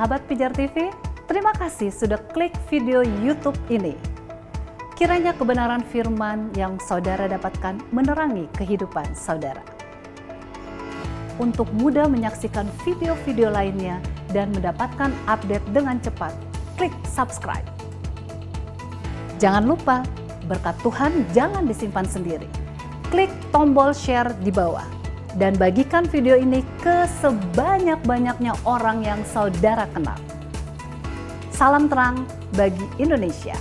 Sahabat Pijar TV, terima kasih sudah klik video YouTube ini. Kiranya kebenaran firman yang saudara dapatkan menerangi kehidupan saudara. Untuk mudah menyaksikan video-video lainnya dan mendapatkan update dengan cepat, klik subscribe. Jangan lupa, berkat Tuhan jangan disimpan sendiri. Klik tombol share di bawah. Dan bagikan video ini ke sebanyak-banyaknya orang yang saudara kenal. Salam terang bagi Indonesia.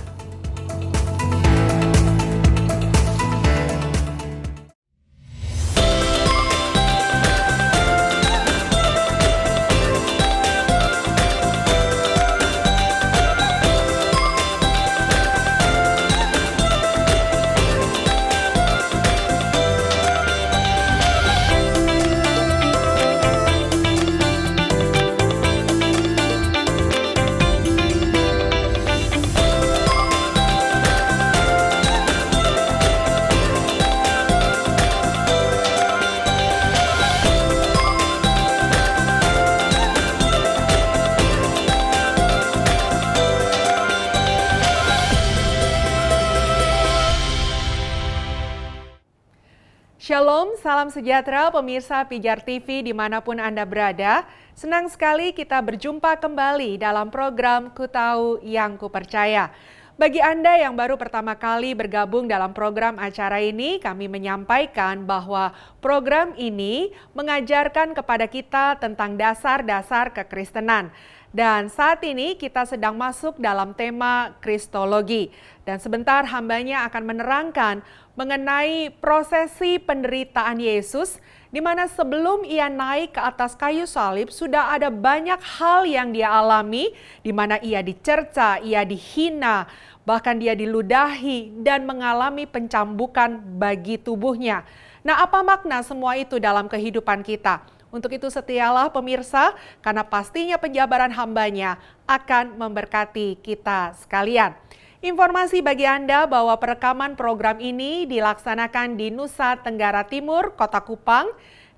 Shalom, salam sejahtera pemirsa Pijar TV dimanapun Anda berada. Senang sekali kita berjumpa kembali dalam program Ku Tahu Yang Ku Percaya. Bagi Anda yang baru pertama kali bergabung dalam program acara ini, kami menyampaikan bahwa program ini mengajarkan kepada kita tentang dasar-dasar kekristenan. Dan saat ini kita sedang masuk dalam tema Kristologi. Dan sebentar hambanya akan menerangkan mengenai prosesi penderitaan Yesus, di mana sebelum ia naik ke atas kayu salib sudah ada banyak hal yang dia alami, di mana ia dicerca, ia dihina, bahkan dia diludahi dan mengalami pencambukan bagi tubuhnya. Nah, apa makna semua itu dalam kehidupan kita? Untuk itu setialah pemirsa, karena pastinya penjabaran hambanya akan memberkati kita sekalian. Informasi bagi Anda bahwa perekaman program ini dilaksanakan di Nusa Tenggara Timur, Kota Kupang,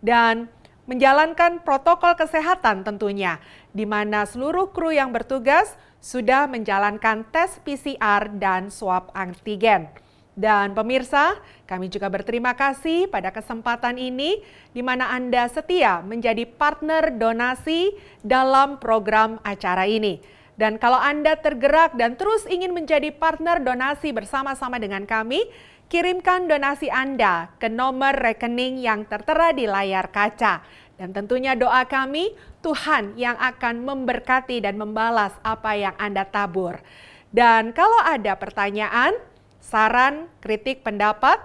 dan menjalankan protokol kesehatan tentunya, di mana seluruh kru yang bertugas sudah menjalankan tes PCR dan swab antigen. Dan pemirsa, kami juga berterima kasih pada kesempatan ini di mana Anda setia menjadi partner donasi dalam program acara ini. Dan kalau Anda tergerak dan terus ingin menjadi partner donasi bersama-sama dengan kami, kirimkan donasi Anda ke nomor rekening yang tertera di layar kaca. Dan tentunya doa kami, Tuhan yang akan memberkati dan membalas apa yang Anda tabur. Dan kalau ada pertanyaan, saran, kritik, pendapat,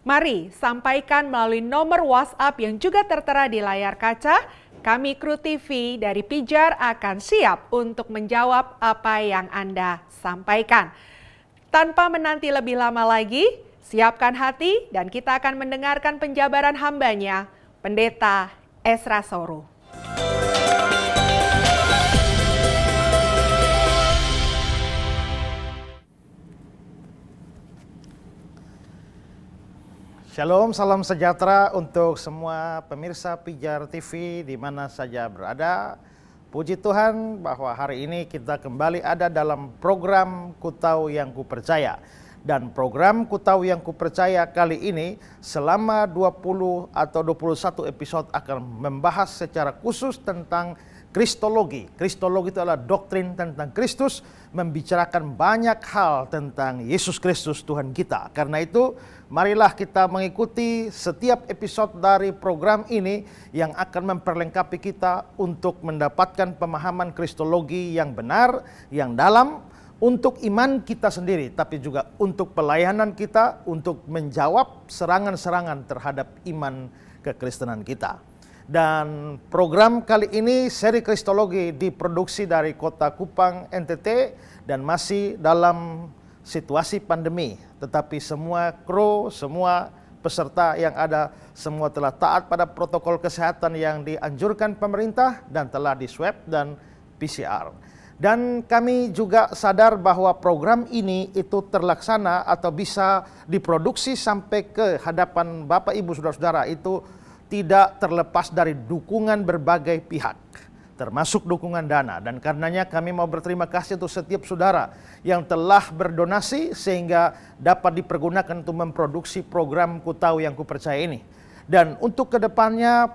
mari sampaikan melalui nomor WhatsApp yang juga tertera di layar kaca. Kami kru TV dari Pijar akan siap untuk menjawab apa yang Anda sampaikan. Tanpa menanti lebih lama lagi, siapkan hati dan kita akan mendengarkan penjabaran hambanya, Pendeta Ezra Soru. Shalom, salam sejahtera untuk semua pemirsa Pijar TV di mana saja berada. Puji Tuhan bahwa hari ini kita kembali ada dalam program Ku Tahu Yang Ku Percaya. Dan program Ku Tahu Yang Ku Percaya kali ini selama 20 atau 21 episode akan membahas secara khusus tentang Kristologi. Kristologi itu adalah doktrin tentang Kristus, membicarakan banyak hal tentang Yesus Kristus Tuhan kita. Karena itu, marilah kita mengikuti setiap episode dari program ini yang akan memperlengkapi kita untuk mendapatkan pemahaman Kristologi yang benar, yang dalam, untuk iman kita sendiri, tapi juga untuk pelayanan kita, untuk menjawab serangan-serangan terhadap iman kekristenan kita. Dan program kali ini, seri Kristologi, diproduksi dari Kota Kupang, NTT, dan masih dalam situasi pandemi. Tetapi semua kru, semua peserta yang ada, semua telah taat pada protokol kesehatan yang dianjurkan pemerintah dan telah di-swab dan PCR. Dan kami juga sadar bahwa program ini itu terlaksana atau bisa diproduksi sampai ke hadapan Bapak Ibu Saudara-saudara itu tidak terlepas dari dukungan berbagai pihak. termasuk dukungan dana. Dan karenanya kami mau berterima kasih untuk setiap saudara yang telah berdonasi sehingga dapat dipergunakan untuk memproduksi program Ku Tahu Yang Ku Percaya ini. Dan untuk kedepannya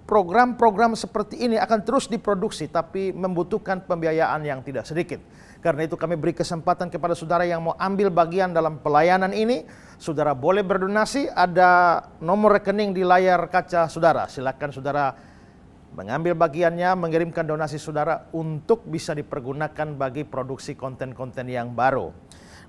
program-program seperti ini akan terus diproduksi, tapi membutuhkan pembiayaan yang tidak sedikit. Karena itu kami beri kesempatan kepada saudara yang mau ambil bagian dalam pelayanan ini. Saudara boleh berdonasi, ada nomor rekening di layar kaca saudara. Silakan saudara mengambil bagiannya, mengirimkan donasi saudara untuk bisa dipergunakan bagi produksi konten-konten yang baru.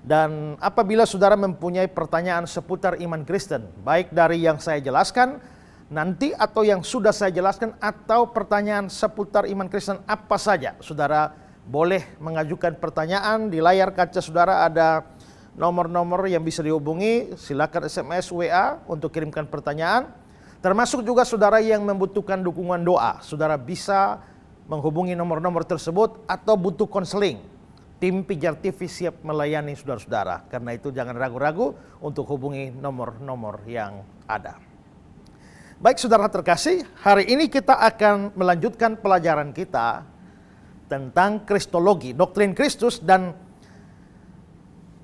Dan apabila saudara mempunyai pertanyaan seputar iman Kristen, baik dari yang saya jelaskan nanti atau yang sudah saya jelaskan, atau pertanyaan seputar iman Kristen apa saja, saudara boleh mengajukan pertanyaan. Di layar kaca saudara ada nomor-nomor yang bisa dihubungi, silakan SMS, WA untuk kirimkan pertanyaan. Termasuk juga saudara yang membutuhkan dukungan doa, saudara bisa menghubungi nomor-nomor tersebut atau butuh konseling. Tim Pijar TV siap melayani saudara-saudara. Karena itu jangan ragu-ragu untuk hubungi nomor-nomor yang ada. Baik saudara terkasih, hari ini kita akan melanjutkan pelajaran kita tentang Kristologi, doktrin Kristus. Dan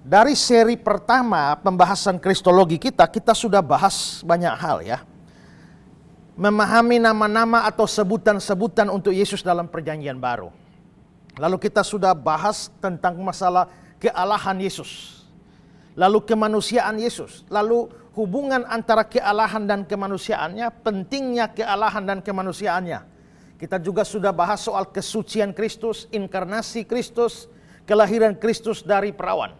dari seri pertama pembahasan Kristologi kita sudah bahas banyak hal ya. Memahami nama-nama atau sebutan-sebutan untuk Yesus dalam perjanjian baru. Lalu kita sudah bahas tentang masalah kealahan Yesus. Lalu kemanusiaan Yesus. Lalu hubungan antara kealahan dan kemanusiaannya, pentingnya kealahan dan kemanusiaannya. Kita juga sudah bahas soal kesucian Kristus, inkarnasi Kristus, kelahiran Kristus dari perawan.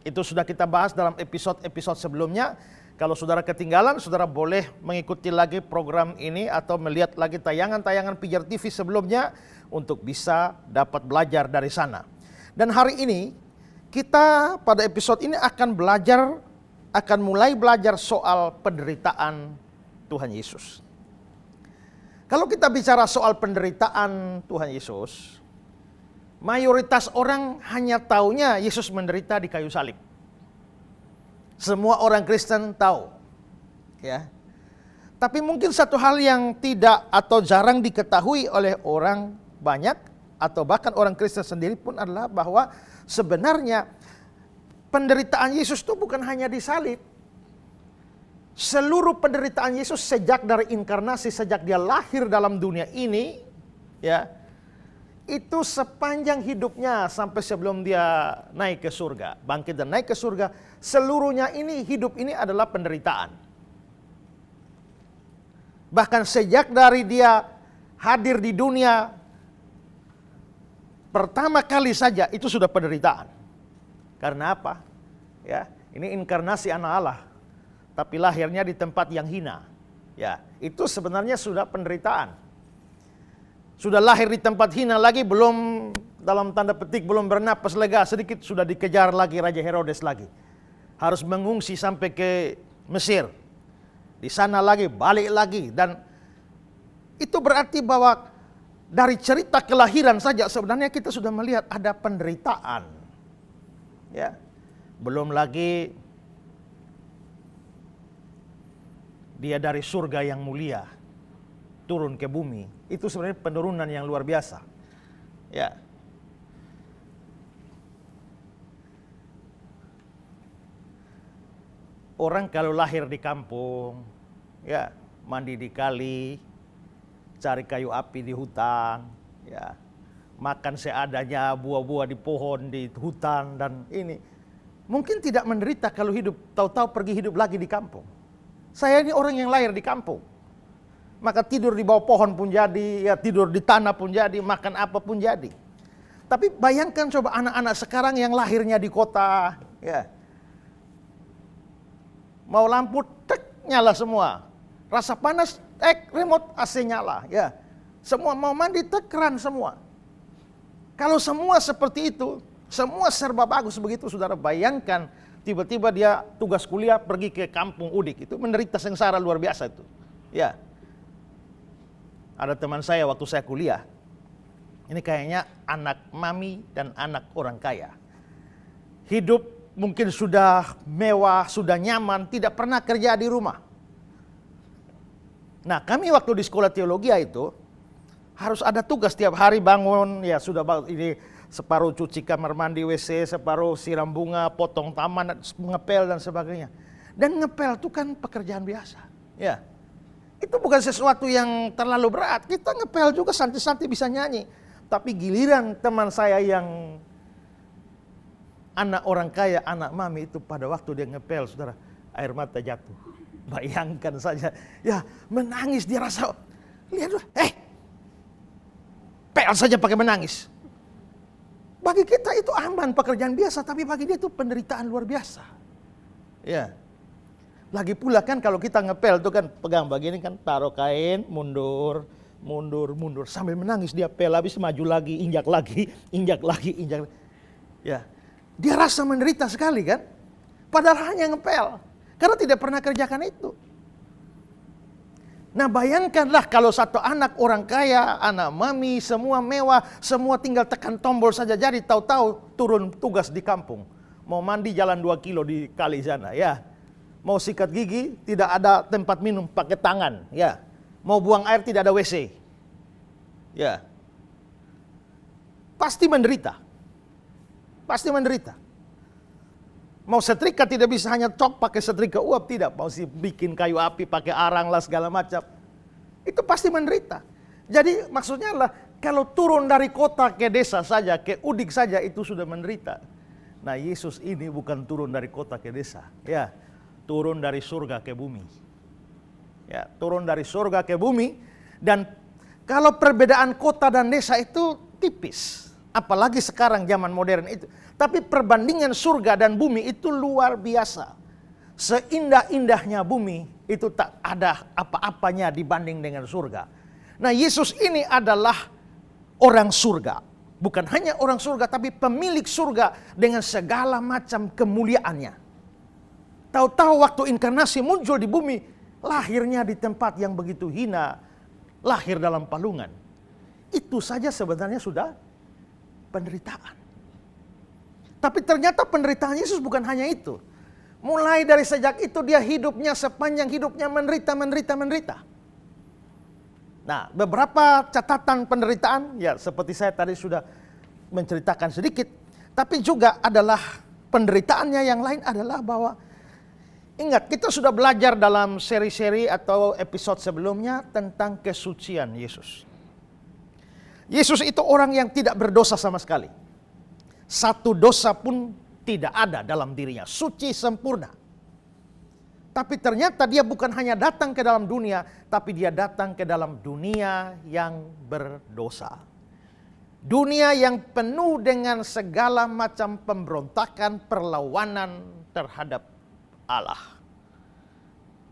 Itu sudah kita bahas dalam episode-episode sebelumnya. Kalau saudara ketinggalan, saudara boleh mengikuti lagi program ini atau melihat lagi tayangan-tayangan Pijar TV sebelumnya untuk bisa dapat belajar dari sana. Dan hari ini kita pada episode ini akan mulai belajar soal penderitaan Tuhan Yesus. Kalau kita bicara soal penderitaan Tuhan Yesus, mayoritas orang hanya taunya Yesus menderita di kayu salib. Semua orang Kristen tahu, ya. Tapi mungkin satu hal yang tidak atau jarang diketahui oleh orang banyak atau bahkan orang Kristen sendiri pun adalah bahwa sebenarnya penderitaan Yesus itu bukan hanya di salib. Seluruh penderitaan Yesus sejak dari inkarnasi, sejak dia lahir dalam dunia ini, ya, itu sepanjang hidupnya sampai sebelum dia naik ke surga, bangkit dan naik ke surga, seluruhnya ini, hidup ini adalah penderitaan. Bahkan sejak dari dia hadir di dunia pertama kali saja itu sudah penderitaan. Karena apa? Ya, ini inkarnasi anak Allah, tapi lahirnya di tempat yang hina. Ya, itu sebenarnya sudah penderitaan. Sudah lahir di tempat hina lagi, belum dalam tanda petik belum bernapas lega sedikit, sudah dikejar lagi Raja Herodes lagi. Harus mengungsi sampai ke Mesir. Di sana lagi, balik lagi. Dan itu berarti bahwa dari cerita kelahiran saja sebenarnya kita sudah melihat ada penderitaan. Ya. Belum lagi dia dari surga yang mulia turun ke bumi. Itu sebenarnya penurunan yang luar biasa. Ya. Orang kalau lahir di kampung, ya, mandi di kali, cari kayu api di hutan, ya, makan seadanya buah-buah di pohon di hutan, dan ini mungkin tidak menderita kalau hidup, tahu-tahu pergi hidup lagi di kampung. Saya ini orang yang lahir di kampung. Maka tidur di bawah pohon pun jadi, ya, tidur di tanah pun jadi, makan apa pun jadi. Tapi bayangkan coba anak-anak sekarang yang lahirnya di kota, ya. Mau lampu, tek, nyala semua. Rasa panas, remote AC nyala, ya. Semua mau mandi, tek, keran semua. Kalau semua seperti itu, semua serba bagus begitu, saudara bayangkan tiba-tiba dia tugas kuliah pergi ke kampung Udik, itu menderita sengsara luar biasa itu. Ya. Ada teman saya waktu saya kuliah, ini kayaknya anak mami dan anak orang kaya. Hidup mungkin sudah mewah, sudah nyaman, tidak pernah kerja di rumah. Nah, kami waktu di sekolah teologi itu, harus ada tugas tiap hari bangun, ya sudah ini separuh cuci kamar mandi WC, separuh siram bunga, potong taman, ngepel dan sebagainya. Dan ngepel itu kan pekerjaan biasa. Ya. Itu bukan sesuatu yang terlalu berat. Kita ngepel juga santai-santai bisa nyanyi. Tapi giliran teman saya yang anak orang kaya, anak mami itu pada waktu dia ngepel, saudara, air mata jatuh. Bayangkan saja, ya menangis dia rasa, lihat dulu, pel saja pakai menangis. Bagi kita itu aman, pekerjaan biasa, tapi bagi dia itu penderitaan luar biasa. Ya. Lagi pula kan kalau kita ngepel itu kan pegang begini kan, taruh kain, mundur, sambil menangis dia pel, habis maju lagi, injak lagi. Ya. Dia rasa menderita sekali kan? Padahal hanya ngepel, karena tidak pernah kerjakan itu. Nah bayangkanlah kalau satu anak orang kaya, anak mami, semua mewah, semua tinggal tekan tombol saja jadi, tahu-tahu turun tugas di kampung. Mau mandi jalan 2 kilo di kali sana, ya. Mau sikat gigi, tidak ada tempat minum pakai tangan, ya. Mau buang air tidak ada WC. Ya. Pasti menderita. Pasti menderita. Mau setrika tidak bisa hanya cok pakai setrika uap, tidak. Mau bikin kayu api pakai arang lah segala macam. Itu pasti menderita. Jadi maksudnya adalah kalau turun dari kota ke desa saja, ke udik saja itu sudah menderita. Nah Yesus ini bukan turun dari kota ke desa, ya. Turun dari surga ke bumi. Ya, turun dari surga ke bumi. Dan kalau perbedaan kota dan desa itu tipis. Apalagi sekarang zaman modern itu. Tapi perbandingan surga dan bumi itu luar biasa. Seindah-indahnya bumi itu tak ada apa-apanya dibanding dengan surga. Nah Yesus ini adalah orang surga. Bukan hanya orang surga tapi pemilik surga dengan segala macam kemuliaannya. Tahu-tahu waktu inkarnasi muncul di bumi, lahirnya di tempat yang begitu hina, lahir dalam palungan. Itu saja sebenarnya sudah penderitaan. Tapi ternyata penderitaan Yesus bukan hanya itu. Mulai dari sejak itu dia hidupnya sepanjang hidupnya menderita. Nah, beberapa catatan penderitaan, ya seperti saya tadi sudah menceritakan sedikit. Tapi juga adalah penderitaannya yang lain adalah bahwa ingat, kita sudah belajar dalam seri-seri atau episode sebelumnya tentang kesucian Yesus. Yesus itu orang yang tidak berdosa sama sekali. Satu dosa pun tidak ada dalam dirinya, suci sempurna. Tapi ternyata dia bukan hanya datang ke dalam dunia, tapi dia datang ke dalam dunia yang berdosa. Dunia yang penuh dengan segala macam pemberontakan, perlawanan terhadap Allah.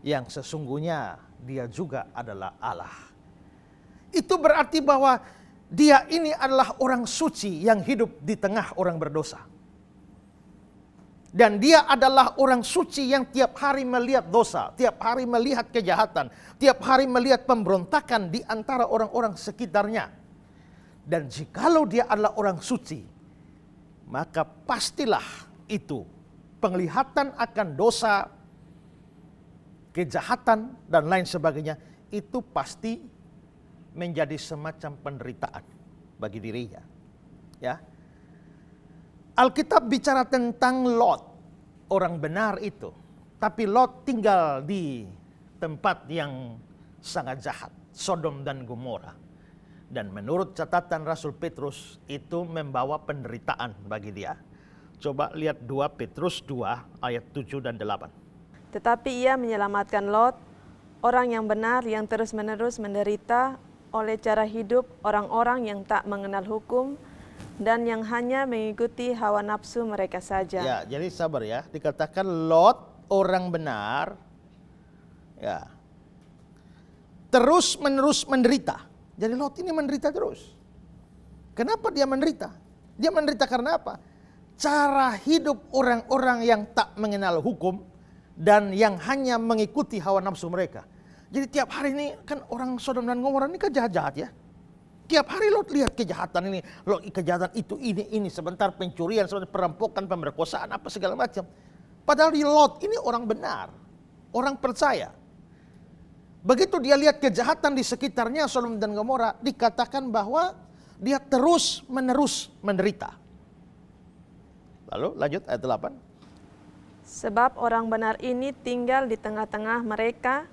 Yang sesungguhnya dia juga adalah Allah. Itu berarti bahwa dia ini adalah orang suci yang hidup di tengah orang berdosa. Dan dia adalah orang suci yang tiap hari melihat dosa, tiap hari melihat kejahatan, tiap hari melihat pemberontakan di antara orang-orang sekitarnya. Dan jikalau dia adalah orang suci, maka pastilah itu penglihatan akan dosa, kejahatan dan lain sebagainya itu pasti menjadi semacam penderitaan bagi dirinya. Ya. Alkitab bicara tentang Lot, orang benar itu. Tapi Lot tinggal di tempat yang sangat jahat, Sodom dan Gomora. Dan menurut catatan Rasul Petrus itu membawa penderitaan bagi dia. Coba lihat 2 Petrus 2 ayat 7 dan 8. Tetapi ia menyelamatkan Lot, orang yang benar yang terus-menerus menderita oleh cara hidup orang-orang yang tak mengenal hukum dan yang hanya mengikuti hawa nafsu mereka saja. Ya, jadi sabar ya. Dikatakan Lot orang benar, ya, terus-menerus menderita. Jadi Lot ini menderita terus. Kenapa dia menderita? Dia menderita karena apa? Cara hidup orang-orang yang tak mengenal hukum dan yang hanya mengikuti hawa nafsu mereka. Jadi tiap hari ini kan orang Sodom dan Gomora ini kan jahat-jahat ya. Tiap hari Lot lihat kejahatan ini, kejahatan itu, ini, sebentar pencurian, sebentar perampokan, pemerkosaan, apa segala macam. Padahal di Lot ini orang benar, orang percaya. Begitu dia lihat kejahatan di sekitarnya Sodom dan Gomora, dikatakan bahwa dia terus menerus menderita. Lalu lanjut ayat 8. Sebab orang benar ini tinggal di tengah-tengah mereka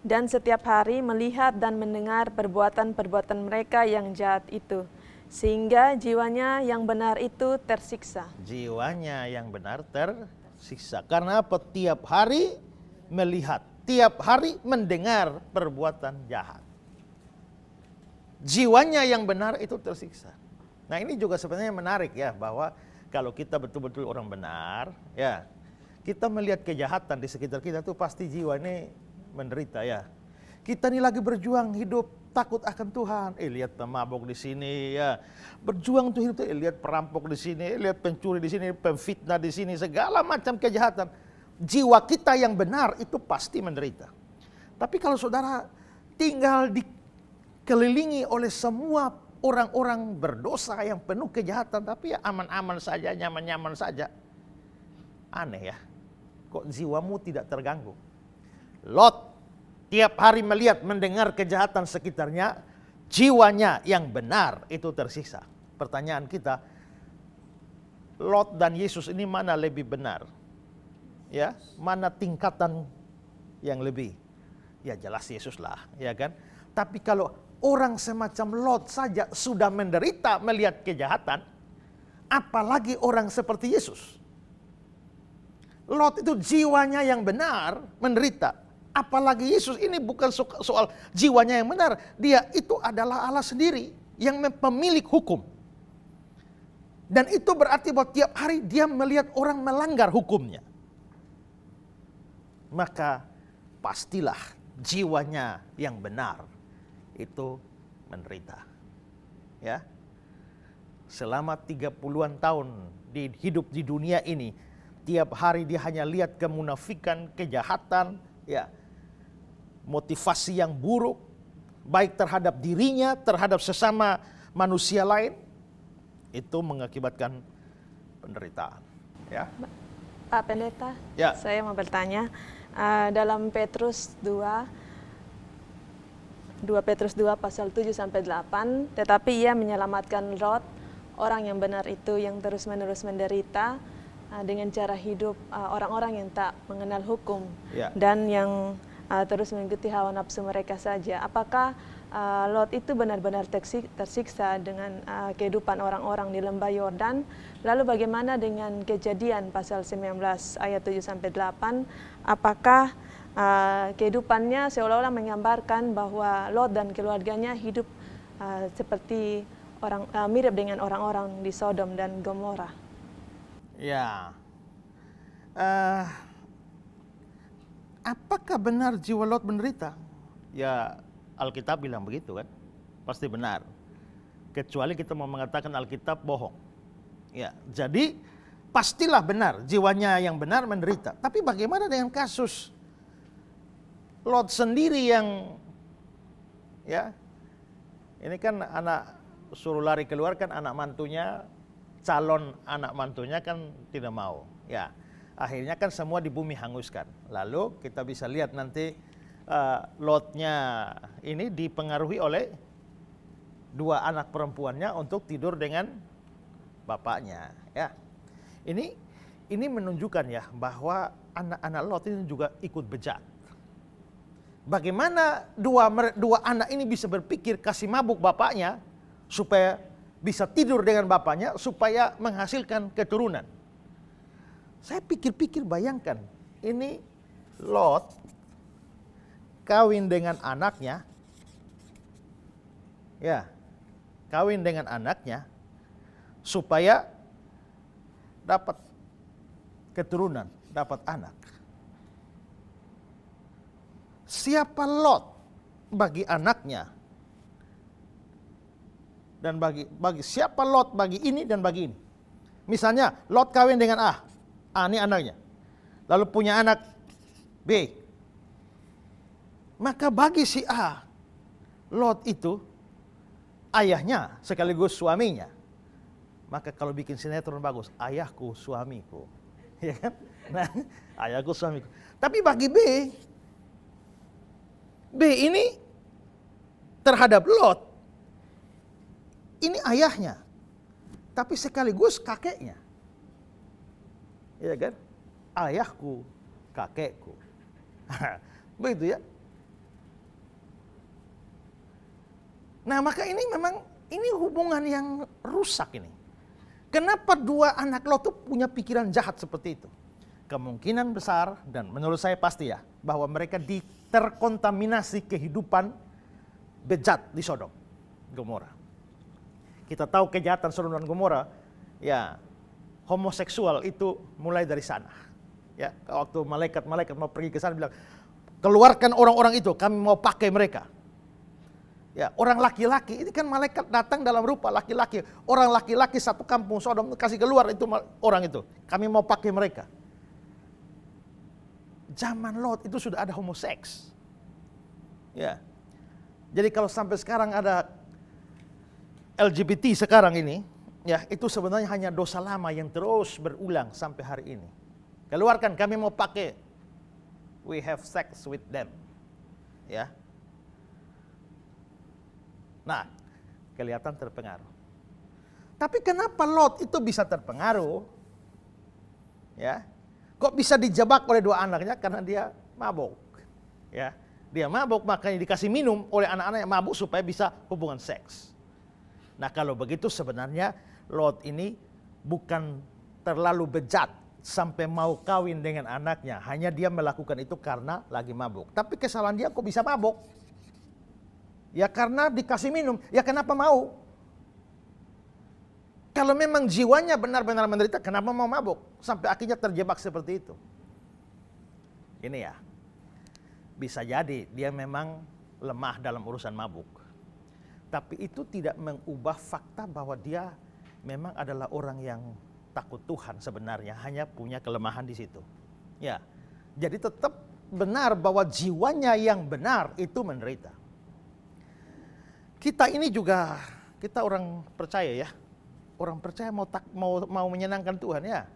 dan setiap hari melihat dan mendengar perbuatan-perbuatan mereka yang jahat itu. Sehingga jiwanya yang benar itu tersiksa. Jiwanya yang benar tersiksa. Karena apa? Tiap hari melihat, tiap hari mendengar perbuatan jahat. Jiwanya yang benar itu tersiksa. Nah ini juga sebenarnya menarik ya, bahwa kalau kita betul-betul orang benar, ya kita melihat kejahatan di sekitar kita tuh pasti jiwa ini menderita ya. Kita ini lagi berjuang hidup takut akan Tuhan. Lihat pemabuk di sini ya. Berjuang tuh hidup, lihat perampok di sini, lihat pencuri di sini, pemfitnah di sini, segala macam kejahatan. Jiwa kita yang benar itu pasti menderita. Tapi kalau saudara tinggal dikelilingi oleh semua orang-orang berdosa yang penuh kejahatan, tapi ya aman-aman saja, nyaman-nyaman saja. Aneh ya, kok jiwamu tidak terganggu? Lot tiap hari melihat, mendengar kejahatan sekitarnya, jiwanya yang benar itu tersiksa. Pertanyaan kita, Lot dan Yesus ini mana lebih benar? Ya, mana tingkatan yang lebih? Ya jelas Yesus lah, ya kan? Tapi kalau orang semacam Lot saja sudah menderita melihat kejahatan, apalagi orang seperti Yesus. Lot itu jiwanya yang benar menderita. Apalagi Yesus, ini bukan soal jiwanya yang benar. Dia itu adalah Allah sendiri yang pemilik hukum. Dan itu berarti bahwa tiap hari dia melihat orang melanggar hukumnya. Maka pastilah jiwanya yang benar itu menderita. Ya. Selama 30-an tahun hidup di dunia ini, tiap hari dia hanya lihat kemunafikan, kejahatan, ya, motivasi yang buruk, baik terhadap dirinya, terhadap sesama manusia lain, itu mengakibatkan penderitaan. Ya. Pak Pendeta, Ya. saya mau bertanya, dalam Petrus 2 Petrus 2 pasal 7-8, tetapi ia menyelamatkan Lot, orang yang benar itu yang terus-menerus menderita, dengan cara hidup orang-orang yang tak mengenal hukum, Ya. dan yang terus mengikuti hawa nafsu mereka saja. Apakah Lot itu benar-benar tersiksa dengan kehidupan orang-orang di lembah Yordan? Lalu bagaimana dengan Kejadian pasal 19 ayat 7-8? Apakah kehidupannya seolah-olah menggambarkan bahwa Lot dan keluarganya hidup seperti mirip dengan orang-orang di Sodom dan Gomora? Ya, apakah benar jiwa Lot menderita? Ya, Alkitab bilang begitu kan, pasti benar. Kecuali kita mau mengatakan Alkitab bohong. Ya, jadi pastilah benar, jiwanya yang benar menderita. Tapi bagaimana dengan kasus Lot sendiri yang, ya, ini kan anak suruh lari keluar kan anak mantunya, calon anak mantunya kan tidak mau. Ya, akhirnya kan semua di bumi hanguskan. Lalu kita bisa lihat nanti Lotnya ini dipengaruhi oleh dua anak perempuannya untuk tidur dengan bapaknya. Ya, ini menunjukkan ya bahwa anak-anak Lot ini juga ikut bejat. Bagaimana dua anak ini bisa berpikir kasih mabuk bapaknya supaya bisa tidur dengan bapaknya supaya menghasilkan keturunan. Saya pikir-pikir, bayangkan, ini Lot kawin dengan anaknya, ya, kawin dengan anaknya supaya dapat keturunan, dapat anak. Siapa Lot bagi anaknya? Dan bagi siapa Lot bagi ini dan bagi ini? Misalnya Lot kawin dengan A ini anaknya, lalu punya anak B. Maka bagi si A, Lot itu ayahnya sekaligus suaminya. Maka kalau bikin sinetron bagus, ayahku suamiku, ya kan? Nah, ayahku suamiku. Tapi bagi B, B ini terhadap Lot, ini ayahnya, tapi sekaligus kakeknya. Iya kan? Ayahku, kakekku. Begitu ya. Nah, maka ini memang ini hubungan yang rusak ini. Kenapa dua anak Lot itu punya pikiran jahat seperti itu? Kemungkinan besar, dan menurut saya pasti ya, bahwa mereka terkontaminasi kehidupan bejat di Sodom, Gomora. Kita tahu kejahatan Sodom dan Gomora, ya homoseksual itu mulai dari sana. Ya, waktu malaikat mau pergi ke sana bilang, keluarkan orang-orang itu, kami mau pakai mereka. Ya, orang laki-laki, ini kan malaikat datang dalam rupa laki-laki. Orang laki-laki satu kampung Sodom kasih keluar itu orang itu. Kami mau pakai mereka. Zaman Lot itu sudah ada homoseks. Ya. Jadi kalau sampai sekarang ada LGBT sekarang ini, ya itu sebenarnya hanya dosa lama yang terus berulang sampai hari ini. Keluarkan, kami mau pakai. We have sex with them. Ya. Nah, kelihatan terpengaruh. Tapi kenapa Lot itu bisa terpengaruh? Ya, kok bisa dijebak oleh dua anaknya? Karena dia mabuk. Ya, dia mabuk, makanya dikasih minum oleh anak-anak yang mabuk supaya bisa hubungan seks. Nah, kalau begitu sebenarnya Lot ini bukan terlalu bejat sampai mau kawin dengan anaknya. Hanya dia melakukan itu karena lagi mabuk. Tapi kesalahan dia kok bisa mabuk? Ya karena dikasih minum, ya kenapa mau? Kalau memang jiwanya benar-benar menderita, kenapa mau mabuk? Sampai akhirnya terjebak seperti itu. Ini ya, bisa jadi dia memang lemah dalam urusan mabuk. Tapi itu tidak mengubah fakta bahwa dia memang adalah orang yang takut Tuhan sebenarnya, hanya punya kelemahan di situ. Ya, jadi tetap benar bahwa jiwanya yang benar itu menderita. Kita ini juga, kita orang percaya ya. Orang percaya mau menyenangkan Tuhan ya.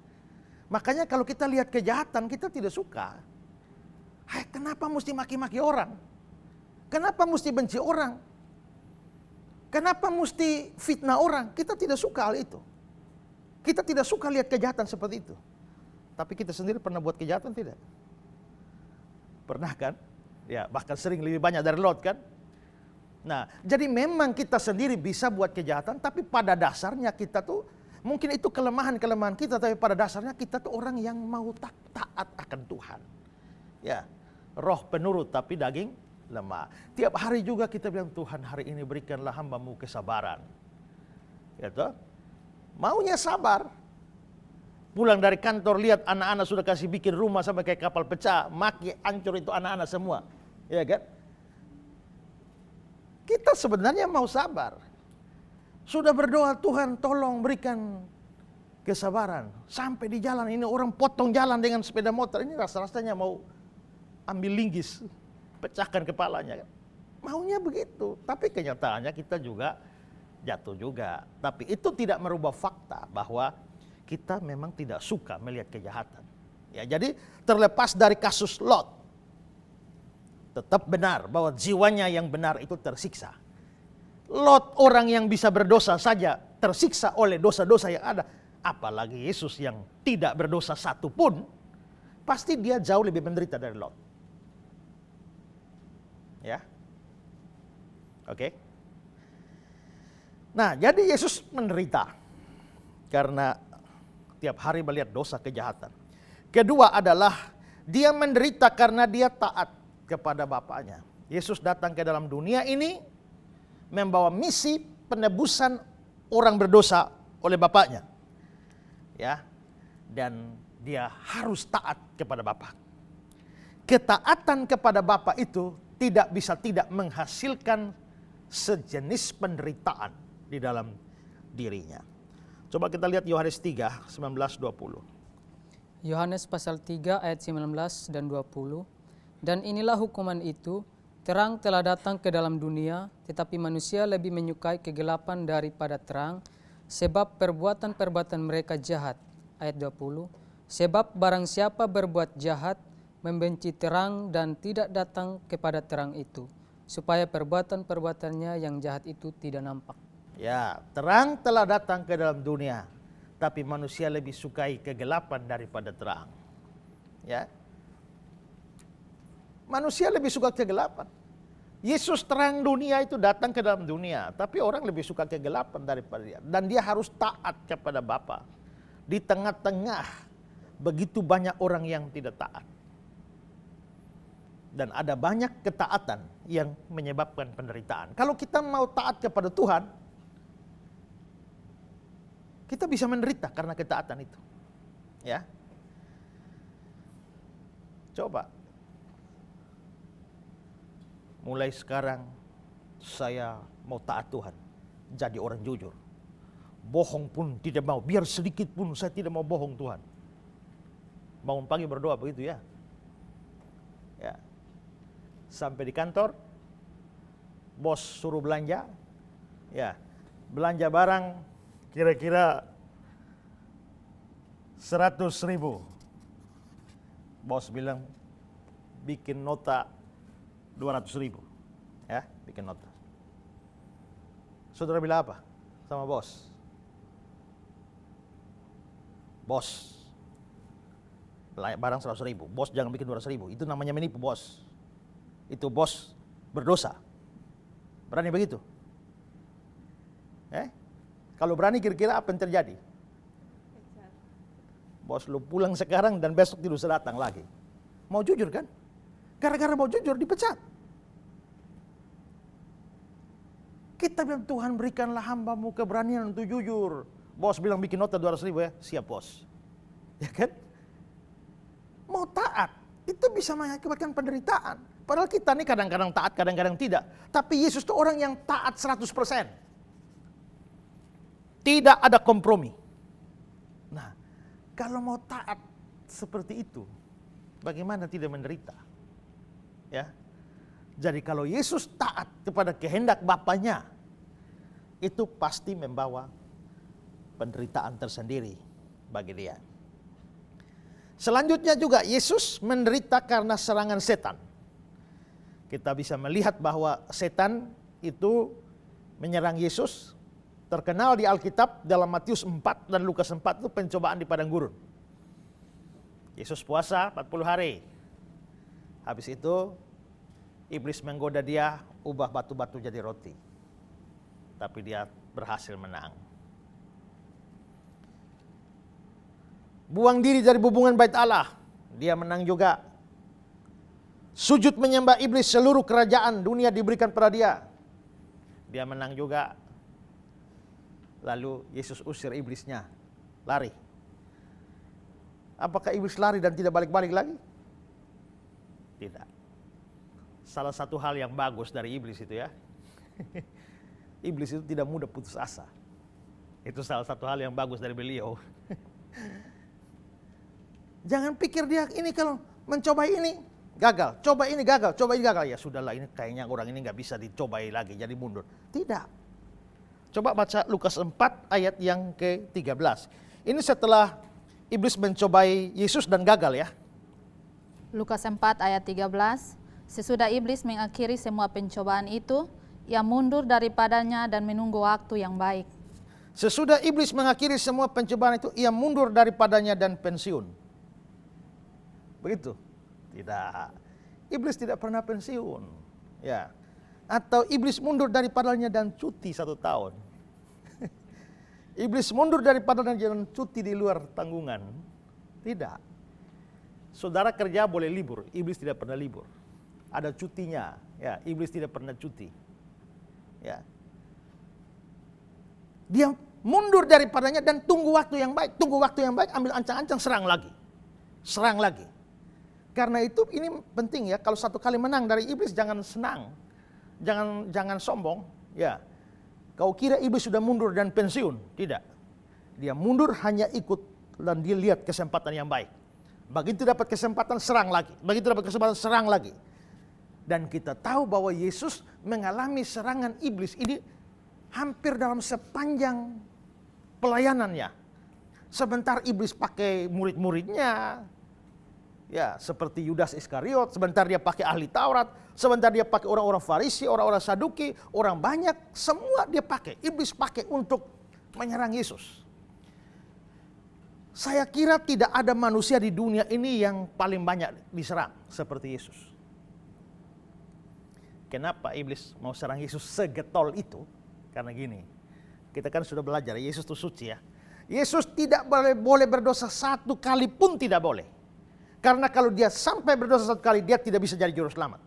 Makanya kalau kita lihat kejahatan kita tidak suka. Hai, kenapa mesti maki-maki orang? Kenapa mesti benci orang? Kenapa mesti fitnah orang? Kita tidak suka hal itu. Kita tidak suka lihat kejahatan seperti itu. Tapi kita sendiri pernah buat kejahatan tidak? Pernah kan? Ya, bahkan sering lebih banyak dari Lot kan? Nah, jadi memang kita sendiri bisa buat kejahatan, tapi pada dasarnya kita tuh, mungkin itu kelemahan-kelemahan kita, tapi pada dasarnya kita tuh orang yang mau taat akan Tuhan. Ya, roh penurut tapi daging lemah. Tiap hari juga kita bilang, Tuhan hari ini berikanlah hamba-Mu kesabaran. Gitu. Maunya sabar. Pulang dari kantor lihat anak-anak sudah kasih bikin rumah sampai kayak kapal pecah, maki hancur itu anak-anak semua. Ya kan? Kita sebenarnya mau sabar. Sudah berdoa, Tuhan tolong berikan kesabaran. Sampai di jalan ini orang potong jalan dengan sepeda motor. Ini rasa-rasanya mau ambil linggis, pecahkan kepalanya. Maunya begitu. Tapi kenyataannya kita juga jatuh juga. Tapi itu tidak merubah fakta bahwa kita memang tidak suka melihat kejahatan. Ya, jadi terlepas dari kasus Lot, tetap benar bahwa jiwanya yang benar itu tersiksa. Lot orang yang bisa berdosa saja tersiksa oleh dosa-dosa yang ada. Apalagi Yesus yang tidak berdosa satu pun, pasti dia jauh lebih menderita dari Lot. Ya, oke. Nah, jadi Yesus menderita karena tiap hari melihat dosa kejahatan. Kedua adalah dia menderita karena dia taat kepada Bapaknya. Yesus datang ke dalam dunia ini membawa misi penebusan orang berdosa oleh Bapaknya. Ya. Dan dia harus taat kepada Bapa. Ketaatan kepada Bapa itu tidak bisa tidak menghasilkan sejenis penderitaan di dalam dirinya. Coba kita lihat Yohanes 3, 19-20. Yohanes pasal 3 ayat 19 dan 20. Dan inilah hukuman itu, terang telah datang ke dalam dunia, tetapi manusia lebih menyukai kegelapan daripada terang, sebab perbuatan-perbuatan mereka jahat. Ayat 20, sebab barang siapa berbuat jahat, membenci terang dan tidak datang kepada terang itu, supaya perbuatan-perbuatannya yang jahat itu tidak nampak. Ya, terang telah datang ke dalam dunia, tapi manusia lebih sukai kegelapan daripada terang. Ya. Manusia lebih suka kegelapan. Yesus terang dunia itu datang ke dalam dunia, tapi orang lebih suka kegelapan daripada dia. Dan dia harus taat kepada Bapa. Di tengah-tengah begitu banyak orang yang tidak taat. Dan ada banyak ketaatan yang menyebabkan penderitaan. Kalau kita mau taat kepada Tuhan, kita bisa menderita karena ketaatan itu. Ya. Coba. Mulai sekarang saya mau taat Tuhan. Jadi orang jujur. Bohong pun tidak mau. Biar sedikit pun saya tidak mau bohong Tuhan. Bangun pagi berdoa begitu ya. Ya. Sampai di kantor, bos suruh belanja. Ya. Belanja barang kira-kira 100.000. Bos bilang bikin nota 200.000. Ya, bikin nota. Saudara bilang apa sama bos? Bos, barang 100.000. Bos jangan bikin 200.000. Itu namanya menipu bos. Itu bos berdosa. Berani begitu? Kalau berani kira-kira apa yang terjadi? Bos lu pulang sekarang dan besok tidak usah datang lagi. Mau jujur kan? Gara-gara mau jujur dipecat. Kita bilang Tuhan berikanlah hambamu keberanian untuk jujur. Bos bilang bikin nota 200.000 ya, siap bos. Ya kan? Mau taat, itu bisa mengakibatkan penderitaan. Padahal kita nih kadang-kadang taat, kadang-kadang tidak. Tapi Yesus itu orang yang taat 100%. Tidak ada kompromi. Nah, kalau mau taat seperti itu, bagaimana tidak menderita? Ya. Jadi kalau Yesus taat kepada kehendak Bapaknya, itu pasti membawa penderitaan tersendiri bagi dia. Selanjutnya juga Yesus menderita karena serangan setan. Kita bisa melihat bahwa setan itu menyerang Yesus. Terkenal di Alkitab dalam Matius 4 dan Lukas 4 itu pencobaan di padang gurun. Yesus puasa 40 hari. Habis itu iblis menggoda dia, ubah batu-batu jadi roti. Tapi dia berhasil menang. Buang diri dari hubungan bait Allah, dia menang juga. Sujud menyembah iblis, seluruh kerajaan dunia diberikan pada dia. Dia menang juga. Lalu Yesus usir iblisnya, lari. Apakah iblis lari dan tidak balik-balik lagi? Tidak. Salah satu hal yang bagus dari iblis itu ya. Iblis itu tidak mudah putus asa. Itu salah satu hal yang bagus dari beliau. Jangan pikir dia ini kalau mencoba ini gagal, coba ini gagal, coba ini gagal. Ya sudahlah, ini kayaknya orang ini nggak bisa dicobai lagi, jadi mundur. Tidak. Coba baca Lukas 4 ayat yang ke-13. Ini setelah iblis mencobai Yesus dan gagal ya. Lukas 4 ayat 13. Sesudah iblis mengakhiri semua pencobaan itu, ia mundur daripadanya dan menunggu waktu yang baik. Sesudah iblis mengakhiri semua pencobaan itu, ia mundur daripadanya dan pensiun. Begitu? Tidak. Iblis tidak pernah pensiun. Ya. Atau iblis mundur daripadanya dan cuti 1 tahun. Iblis mundur daripadanya dan cuti di luar tanggungan. Tidak. Saudara kerja boleh libur, iblis tidak pernah libur. Ada cutinya, ya, iblis tidak pernah cuti. Ya. Dia mundur daripadanya dan tunggu waktu yang baik. Tunggu waktu yang baik, ambil ancang-ancang, serang lagi. Serang lagi. Karena itu ini penting ya, kalau satu kali menang dari iblis jangan senang. Jangan sombong, ya. Kau kira iblis sudah mundur dan pensiun? Tidak. Dia mundur hanya ikut dan dia lihat kesempatan yang baik. Begitu dapat kesempatan serang lagi. Begitu dapat kesempatan serang lagi. Dan kita tahu bahwa Yesus mengalami serangan iblis ini hampir dalam sepanjang pelayanannya. Sebentar iblis pakai murid-muridnya, Ya, seperti Yudas Iskariot, sebentar dia pakai ahli Taurat, sebentar dia pakai orang-orang Farisi, orang-orang Saduki, orang banyak, semua dia pakai. Iblis pakai untuk menyerang Yesus. Saya kira tidak ada manusia di dunia ini yang paling banyak diserang seperti Yesus. Kenapa iblis mau serang Yesus segetol itu? Karena gini, kita kan sudah belajar, Yesus itu suci ya. Yesus tidak boleh berdosa satu kali pun tidak boleh. Karena kalau dia sampai berdosa satu kali, dia tidak bisa jadi juru selamat.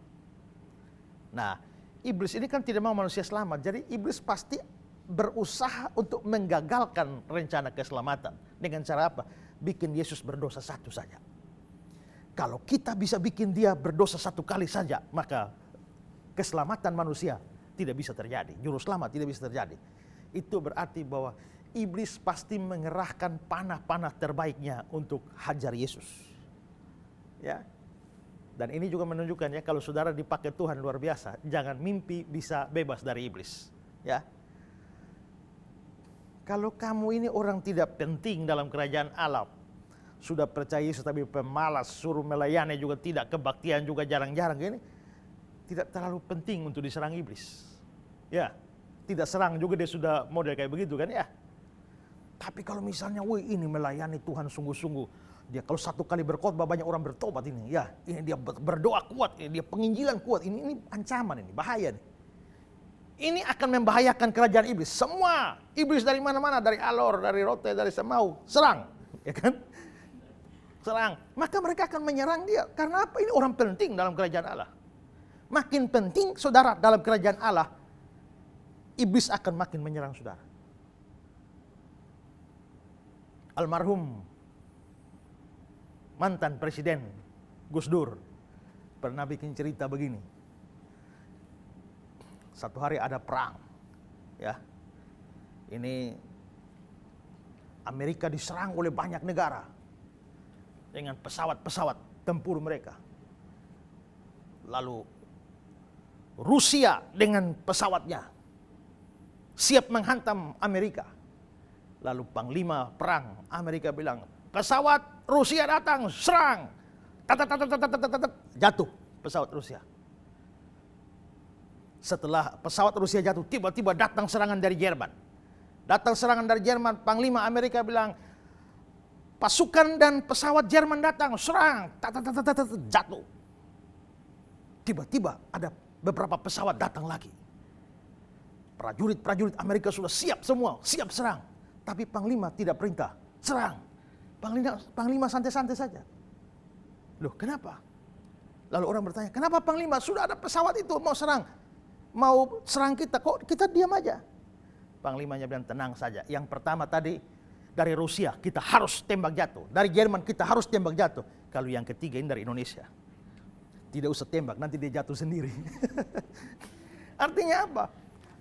Nah, iblis ini kan tidak mau manusia selamat. Jadi iblis pasti berusaha untuk menggagalkan rencana keselamatan. Dengan cara apa? Bikin Yesus berdosa satu saja. Kalau kita bisa bikin dia berdosa satu kali saja, maka keselamatan manusia tidak bisa terjadi. Juru selamat tidak bisa terjadi. Itu berarti bahwa iblis pasti mengerahkan panah-panah terbaiknya untuk hajar Yesus. Ya. Dan ini juga menunjukkan ya, kalau saudara dipakai Tuhan luar biasa, jangan mimpi bisa bebas dari iblis. Ya. Kalau kamu ini orang tidak penting dalam kerajaan Allah, sudah percaya Yesus tapi pemalas, suruh melayani juga tidak, kebaktian juga jarang-jarang gini, tidak terlalu penting untuk diserang iblis. Ya, tidak serang juga dia sudah model kayak begitu kan ya. Tapi kalau misalnya, wih ini melayani Tuhan sungguh-sungguh, dia kalau satu kali berkhotbah banyak orang bertobat ini, ya ini dia berdoa kuat, ini dia penginjilan kuat, ini ancaman, ini bahaya nih. Ini akan membahayakan kerajaan iblis. Semua iblis dari mana-mana, dari Alor, dari Rote, dari Semau, serang, ya kan? Serang. Maka mereka akan menyerang dia. Karena apa? Ini orang penting dalam kerajaan Allah. Makin penting saudara dalam kerajaan Allah, iblis akan makin menyerang saudara. Almarhum mantan presiden Gus Dur pernah bikin cerita begini. Satu hari ada perang, ya. Ini Amerika diserang oleh banyak negara dengan pesawat-pesawat tempur mereka. Lalu Rusia dengan pesawatnya siap menghantam Amerika. Lalu panglima perang Amerika bilang, pesawat Rusia datang, serang. Jatuh pesawat Rusia. Setelah pesawat Rusia jatuh, tiba-tiba datang serangan dari Jerman. Datang serangan dari Jerman, panglima Amerika bilang, pasukan dan pesawat Jerman datang, serang. Jatuh. Tiba-tiba ada beberapa pesawat datang lagi. Prajurit-prajurit Amerika sudah siap semua, siap serang. Tapi panglima tidak perintah, serang. Panglima santai-santai saja. Loh, kenapa? Lalu orang bertanya, kenapa panglima? Sudah ada pesawat itu mau serang. Mau serang kita, kok kita diam aja? Panglimanya bilang, tenang saja. Yang pertama tadi dari Rusia kita harus tembak jatuh. Dari Jerman kita harus tembak jatuh. Kalau yang ketiga ini dari Indonesia, tidak usah tembak, nanti dia jatuh sendiri. Artinya apa?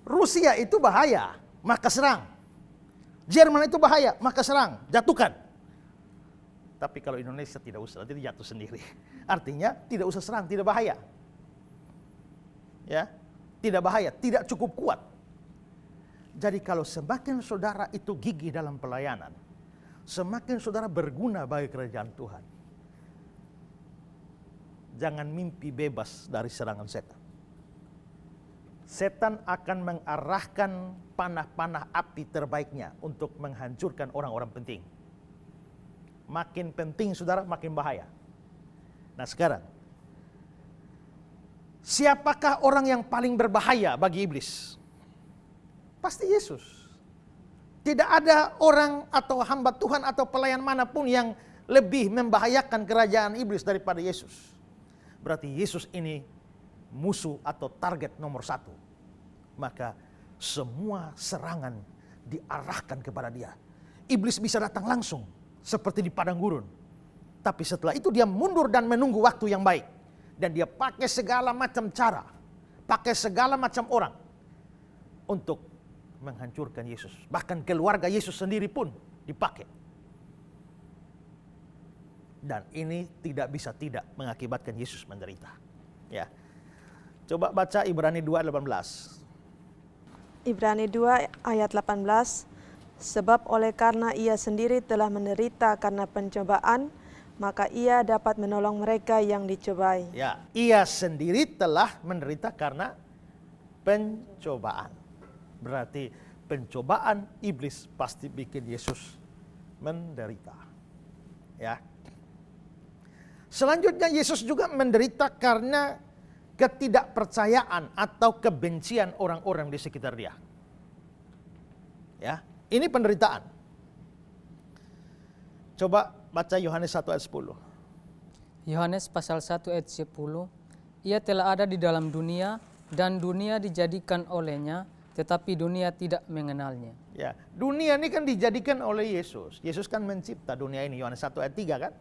Rusia itu bahaya, maka serang. Jerman itu bahaya, maka serang, jatuhkan. Tapi kalau Indonesia tidak usah, nanti dia jatuh sendiri. Artinya tidak usah serang, tidak bahaya. Ya, tidak bahaya, tidak cukup kuat. Jadi kalau semakin saudara itu gigih dalam pelayanan, semakin saudara berguna bagi kerajaan Tuhan. Jangan mimpi bebas dari serangan setan. Setan akan mengarahkan panah-panah api terbaiknya untuk menghancurkan orang-orang penting. Makin penting saudara, makin bahaya. Nah sekarang, siapakah orang yang paling berbahaya bagi iblis? Pasti Yesus. Tidak ada orang atau hamba Tuhan atau pelayan manapun yang lebih membahayakan kerajaan iblis daripada Yesus. Berarti Yesus ini musuh atau target nomor 1. Maka semua serangan diarahkan kepada dia. Iblis bisa datang langsung seperti di padang gurun. Tapi setelah itu dia mundur dan menunggu waktu yang baik. Dan dia pakai segala macam cara, pakai segala macam orang untuk menghancurkan Yesus. Bahkan keluarga Yesus sendiri pun dipakai. Dan ini tidak bisa tidak mengakibatkan Yesus menderita. Ya. Coba baca Ibrani 2:18. Ibrani 2 ayat 18, sebab oleh karena ia sendiri telah menderita karena pencobaan, maka ia dapat menolong mereka yang dicobai. Ya, ia sendiri telah menderita karena pencobaan. Berarti pencobaan iblis pasti bikin Yesus menderita. Ya. Selanjutnya Yesus juga menderita karena ketidakpercayaan atau kebencian orang-orang di sekitar dia. Ya, ini penderitaan. Coba baca Yohanes 1 ayat 10. Yohanes pasal 1 ayat 10, ia telah ada di dalam dunia dan dunia dijadikan olehnya, tetapi dunia tidak mengenalnya. Ya, dunia ini kan dijadikan oleh Yesus. Yesus kan mencipta dunia ini, Yohanes 1 ayat 3 kan?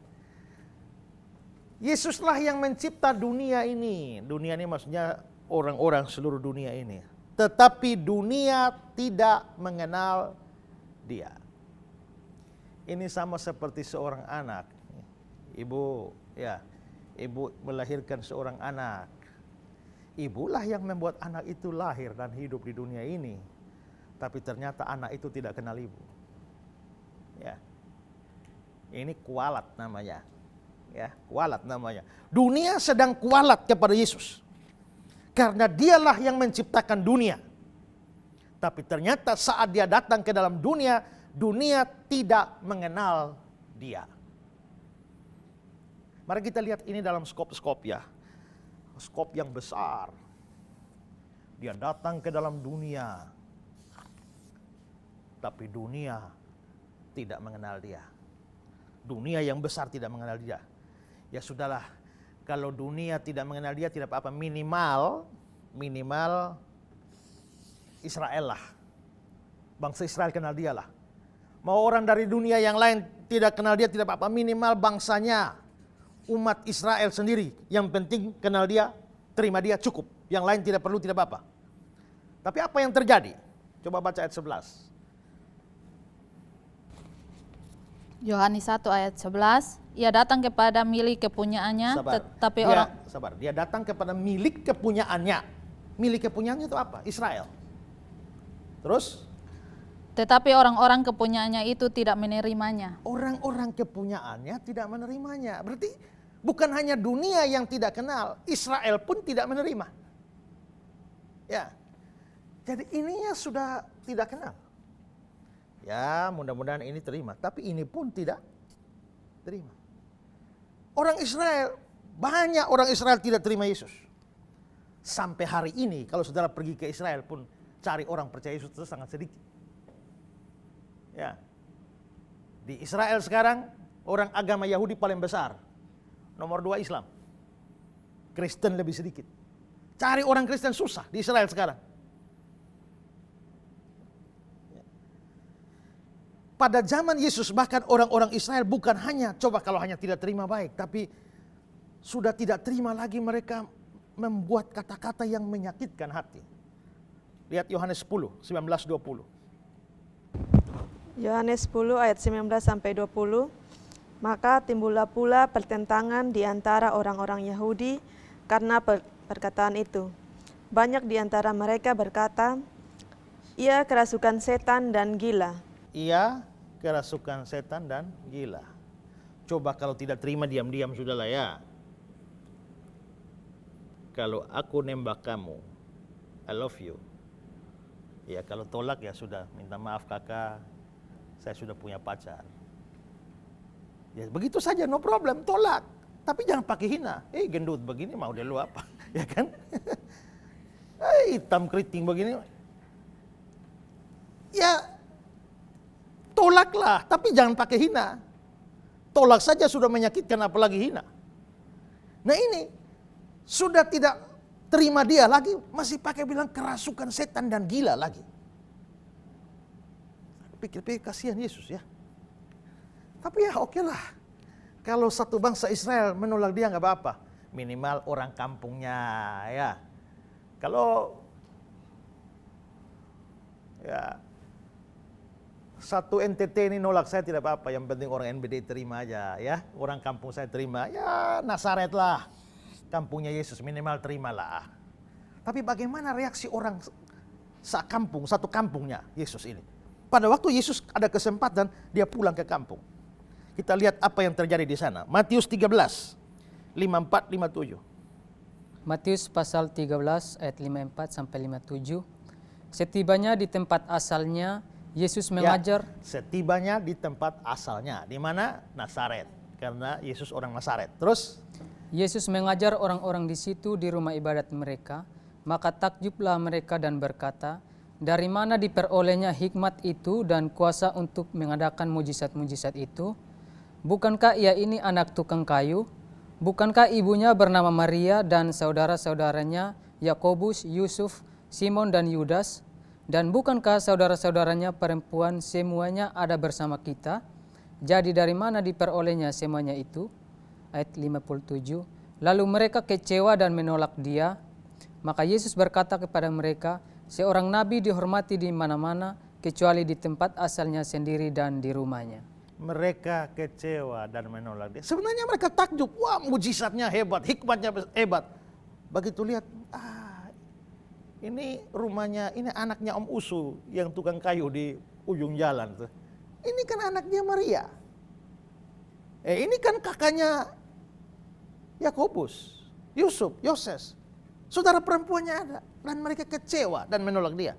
Yesuslah yang mencipta dunia ini. Dunia ini maksudnya orang-orang seluruh dunia ini. Tetapi dunia tidak mengenal dia. Ini sama seperti seorang anak. Ibu melahirkan seorang anak. Ibulah yang membuat anak itu lahir dan hidup di dunia ini. Tapi ternyata anak itu tidak kenal ibu. Ya. Ini kualat namanya. Ya, kualat namanya. Dunia sedang kualat kepada Yesus. Karena dialah yang menciptakan dunia. Tapi ternyata saat dia datang ke dalam dunia, dunia tidak mengenal dia. Mari kita lihat ini dalam skop ya. Skop yang besar. Dia datang ke dalam dunia. Tapi dunia tidak mengenal dia. Dunia yang besar tidak mengenal dia. Ya sudahlah, kalau dunia tidak mengenal dia tidak apa-apa, minimal Israel lah. Bangsa Israel kenal dia lah. Mau orang dari dunia yang lain tidak kenal dia tidak apa-apa, minimal bangsanya, umat Israel sendiri. Yang penting kenal dia, terima dia cukup. Yang lain tidak perlu, tidak apa-apa. Tapi apa yang terjadi? Coba baca ayat 11. Yohanes 1 ayat 11, ia datang kepada milik kepunyaannya, tetapi Dia datang kepada milik kepunyaannya. Milik kepunyaannya itu apa? Israel. Terus? Tetapi orang-orang kepunyaannya itu tidak menerimanya. Orang-orang kepunyaannya tidak menerimanya. Berarti bukan hanya dunia yang tidak kenal, Israel pun tidak menerima. Ya. Jadi ininya sudah tidak kenal. Ya, mudah-mudahan ini terima. Tapi ini pun tidak terima. Orang Israel, banyak orang Israel tidak terima Yesus. Sampai hari ini, kalau saudara pergi ke Israel pun, cari orang percaya Yesus itu sangat sedikit. Ya. Di Israel sekarang, orang agama Yahudi paling besar. Nomor 2 Islam. Kristen lebih sedikit. Cari orang Kristen susah di Israel sekarang. Pada zaman Yesus bahkan orang-orang Israel bukan hanya kalau hanya tidak terima baik, tapi sudah tidak terima lagi, mereka membuat kata-kata yang menyakitkan hati. Lihat Yohanes 10, 19-20. Yohanes 10 ayat 19 sampai 20. Maka timbullah pula pertentangan di antara orang-orang Yahudi karena perkataan itu. Banyak di antara mereka berkata, ia kerasukan setan dan gila. Ia kerasukan setan dan gila. Coba kalau tidak terima diam-diam sudahlah ya. Kalau aku nembak kamu, I love you. Ya kalau tolak ya sudah, minta maaf kakak, saya sudah punya pacar. Ya begitu saja, no problem, tolak. Tapi jangan pakai hina. Gendut begini mau dia lu apa? Ya kan? Hitam keriting begini. Ya tolaklah, tapi jangan pakai hina. Tolak saja sudah menyakitkan, apalagi hina. Nah ini, sudah tidak terima dia lagi, masih pakai bilang kerasukan setan dan gila lagi. Pikir-pikir kasihan Yesus ya. Tapi ya oke lah. Kalau satu bangsa Israel menolak dia nggak apa-apa. Minimal orang kampungnya ya. Kalau ya satu NTT ini nolak saya tidak apa-apa, yang penting orang NBD terima aja ya. Orang kampung saya terima, ya Nazaret lah. Kampungnya Yesus minimal terimalah. Tapi bagaimana reaksi orang satu kampungnya Yesus ini? Pada waktu Yesus ada kesempatan, dia pulang ke kampung. Kita lihat apa yang terjadi di sana. Matius 13, 54, 57. Matius pasal 13 ayat 54 sampai 57. Setibanya di tempat asalnya, Yesus mengajar. Ya, setibanya di tempat asalnya. Di mana? Nazaret. Karena Yesus orang Nazaret. Terus? Yesus mengajar orang-orang di situ di rumah ibadat mereka. Maka takjublah mereka dan berkata, dari mana diperolehnya hikmat itu dan kuasa untuk mengadakan mujizat-mujizat itu? Bukankah ia ini anak tukang kayu? Bukankah ibunya bernama Maria dan saudara-saudaranya Yakobus, Yusuf, Simon dan Yudas? Dan bukankah saudara-saudaranya perempuan semuanya ada bersama kita? Jadi dari mana diperolehnya semuanya itu? Ayat 57. Lalu mereka kecewa dan menolak dia. Maka Yesus berkata kepada mereka, seorang nabi dihormati di mana-mana kecuali di tempat asalnya sendiri dan di rumahnya. Mereka kecewa dan menolak dia. Sebenarnya mereka takjub, wah mujizatnya hebat, hikmatnya hebat. Begitu lihat, ini rumahnya, ini anaknya Om Usu yang tukang kayu di ujung jalan tuh. Ini kan anaknya Maria. Ini kan kakaknya Yakobus, Yusuf, Yoses. Saudara perempuannya ada dan mereka kecewa dan menolak dia.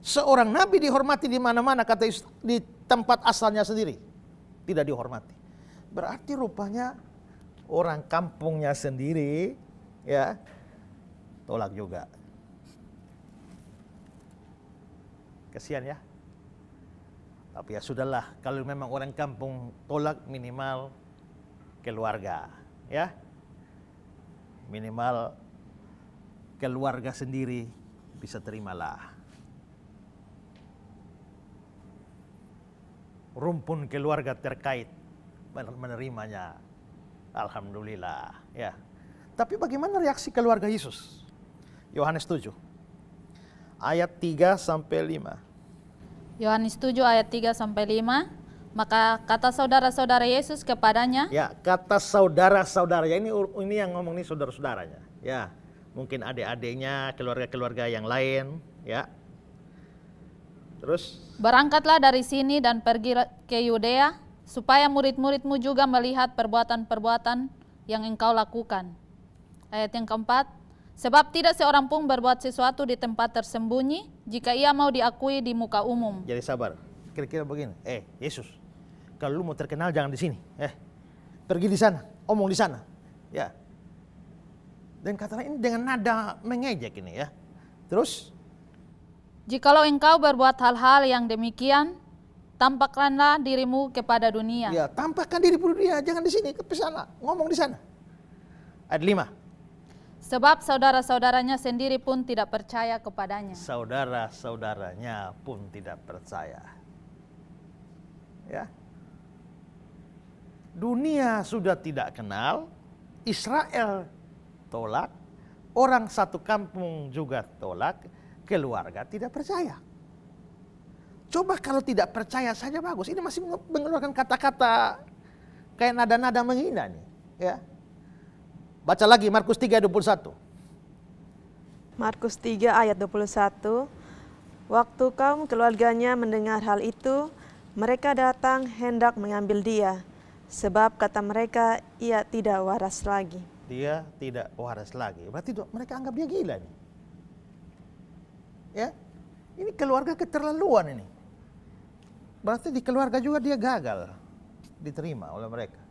Seorang nabi dihormati di mana-mana, kata Yesus, di tempat asalnya sendiri tidak dihormati. Berarti rupanya orang kampungnya sendiri ya tolak juga. Kasihan ya. Tapi ya sudahlah, kalau memang orang kampung tolak, minimal keluarga ya. Minimal keluarga sendiri bisa terimalah. Rumpun keluarga terkait menerimanya, alhamdulillah ya. Tapi bagaimana reaksi keluarga Yesus? Yohanes 7 ayat 3 sampai 5. Yohanes 7 ayat 3 sampai 5. Maka kata saudara-saudara Yesus kepadanya. Ya, kata saudara-saudaranya ini yang ngomong ini saudara-saudaranya. Ya, mungkin adik-adiknya, keluarga-keluarga yang lain, ya. Terus? Berangkatlah dari sini dan pergi ke Yudea, supaya murid-muridmu juga melihat perbuatan-perbuatan yang engkau lakukan. Ayat yang keempat, sebab tidak seorang pun berbuat sesuatu di tempat tersembunyi, jika ia mau diakui di muka umum. Jadi sabar, kira-kira begini, Yesus, kalau lu mau terkenal jangan di sini, pergi di sana, omong di sana, ya. Dan katanya ini dengan nada mengejek ini ya. Terus? Jikalau engkau berbuat hal-hal yang demikian, tampakkanlah dirimu kepada dunia. Ya, tampakkan diri pada dunia, jangan di sini, ke sana, ngomong di sana. Ayat 5. Sebab saudara-saudaranya sendiri pun tidak percaya kepadanya. Saudara-saudaranya pun tidak percaya. Ya. Dunia sudah tidak kenal, Israel tolak, orang satu kampung juga tolak, keluarga tidak percaya. Coba kalau tidak percaya saja bagus. Ini masih mengeluarkan kata-kata kayak nada-nada menghina nih. Ya. Baca lagi Markus 3:21. Markus 3 ayat 21. Waktu kaum keluarganya mendengar hal itu, mereka datang hendak mengambil dia, sebab kata mereka ia tidak waras lagi. Dia tidak waras lagi. Berarti mereka anggap dia gila nih. Ya, ini keluarga keterlaluan ini. Berarti di keluarga juga dia gagal diterima oleh mereka.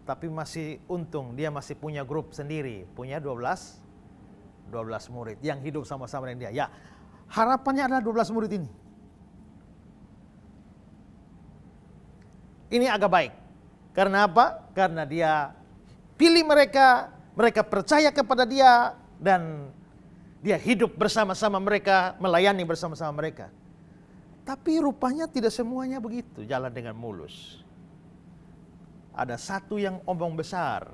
Tapi masih untung dia masih punya grup sendiri, punya 12 murid yang hidup sama-sama dengan dia. Ya, harapannya adalah 12 murid ini. Ini agak baik. Karena apa? Karena dia pilih mereka, mereka percaya kepada dia, dan dia hidup bersama-sama mereka, melayani bersama-sama mereka. Tapi rupanya tidak semuanya begitu, jalan dengan mulus. Ada satu yang omong besar,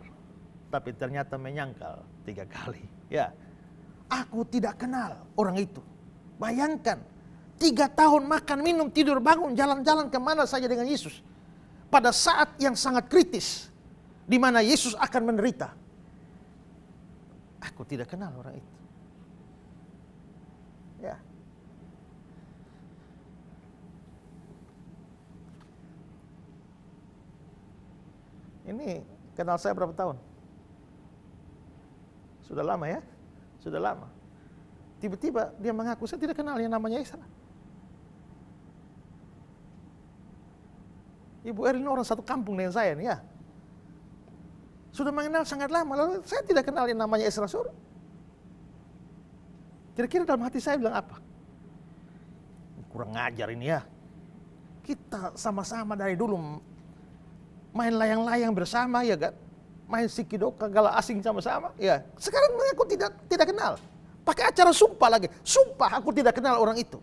tapi ternyata menyangkal 3 kali. Ya, aku tidak kenal orang itu. Bayangkan, 3 tahun makan, minum, tidur, bangun, jalan-jalan kemana saja dengan Yesus. Pada saat yang sangat kritis, di mana Yesus akan menderita. Aku tidak kenal orang itu. Ya. Ini kenal saya berapa tahun? Sudah lama ya? Sudah lama. Tiba-tiba dia mengaku, saya tidak kenal yang namanya Esra. Ibu Erlin orang satu kampung dengan saya nih ya. Sudah mengenal sangat lama, lalu saya tidak kenal yang namanya Esra Suro. Kira-kira dalam hati saya bilang apa? Kurang ngajar ini ya. Kita sama-sama dari dulu main layang-layang bersama ya kan. Main sikidoka gala asing sama-sama ya. Sekarang aku tidak kenal. Pakai acara sumpah lagi. Sumpah aku tidak kenal orang itu.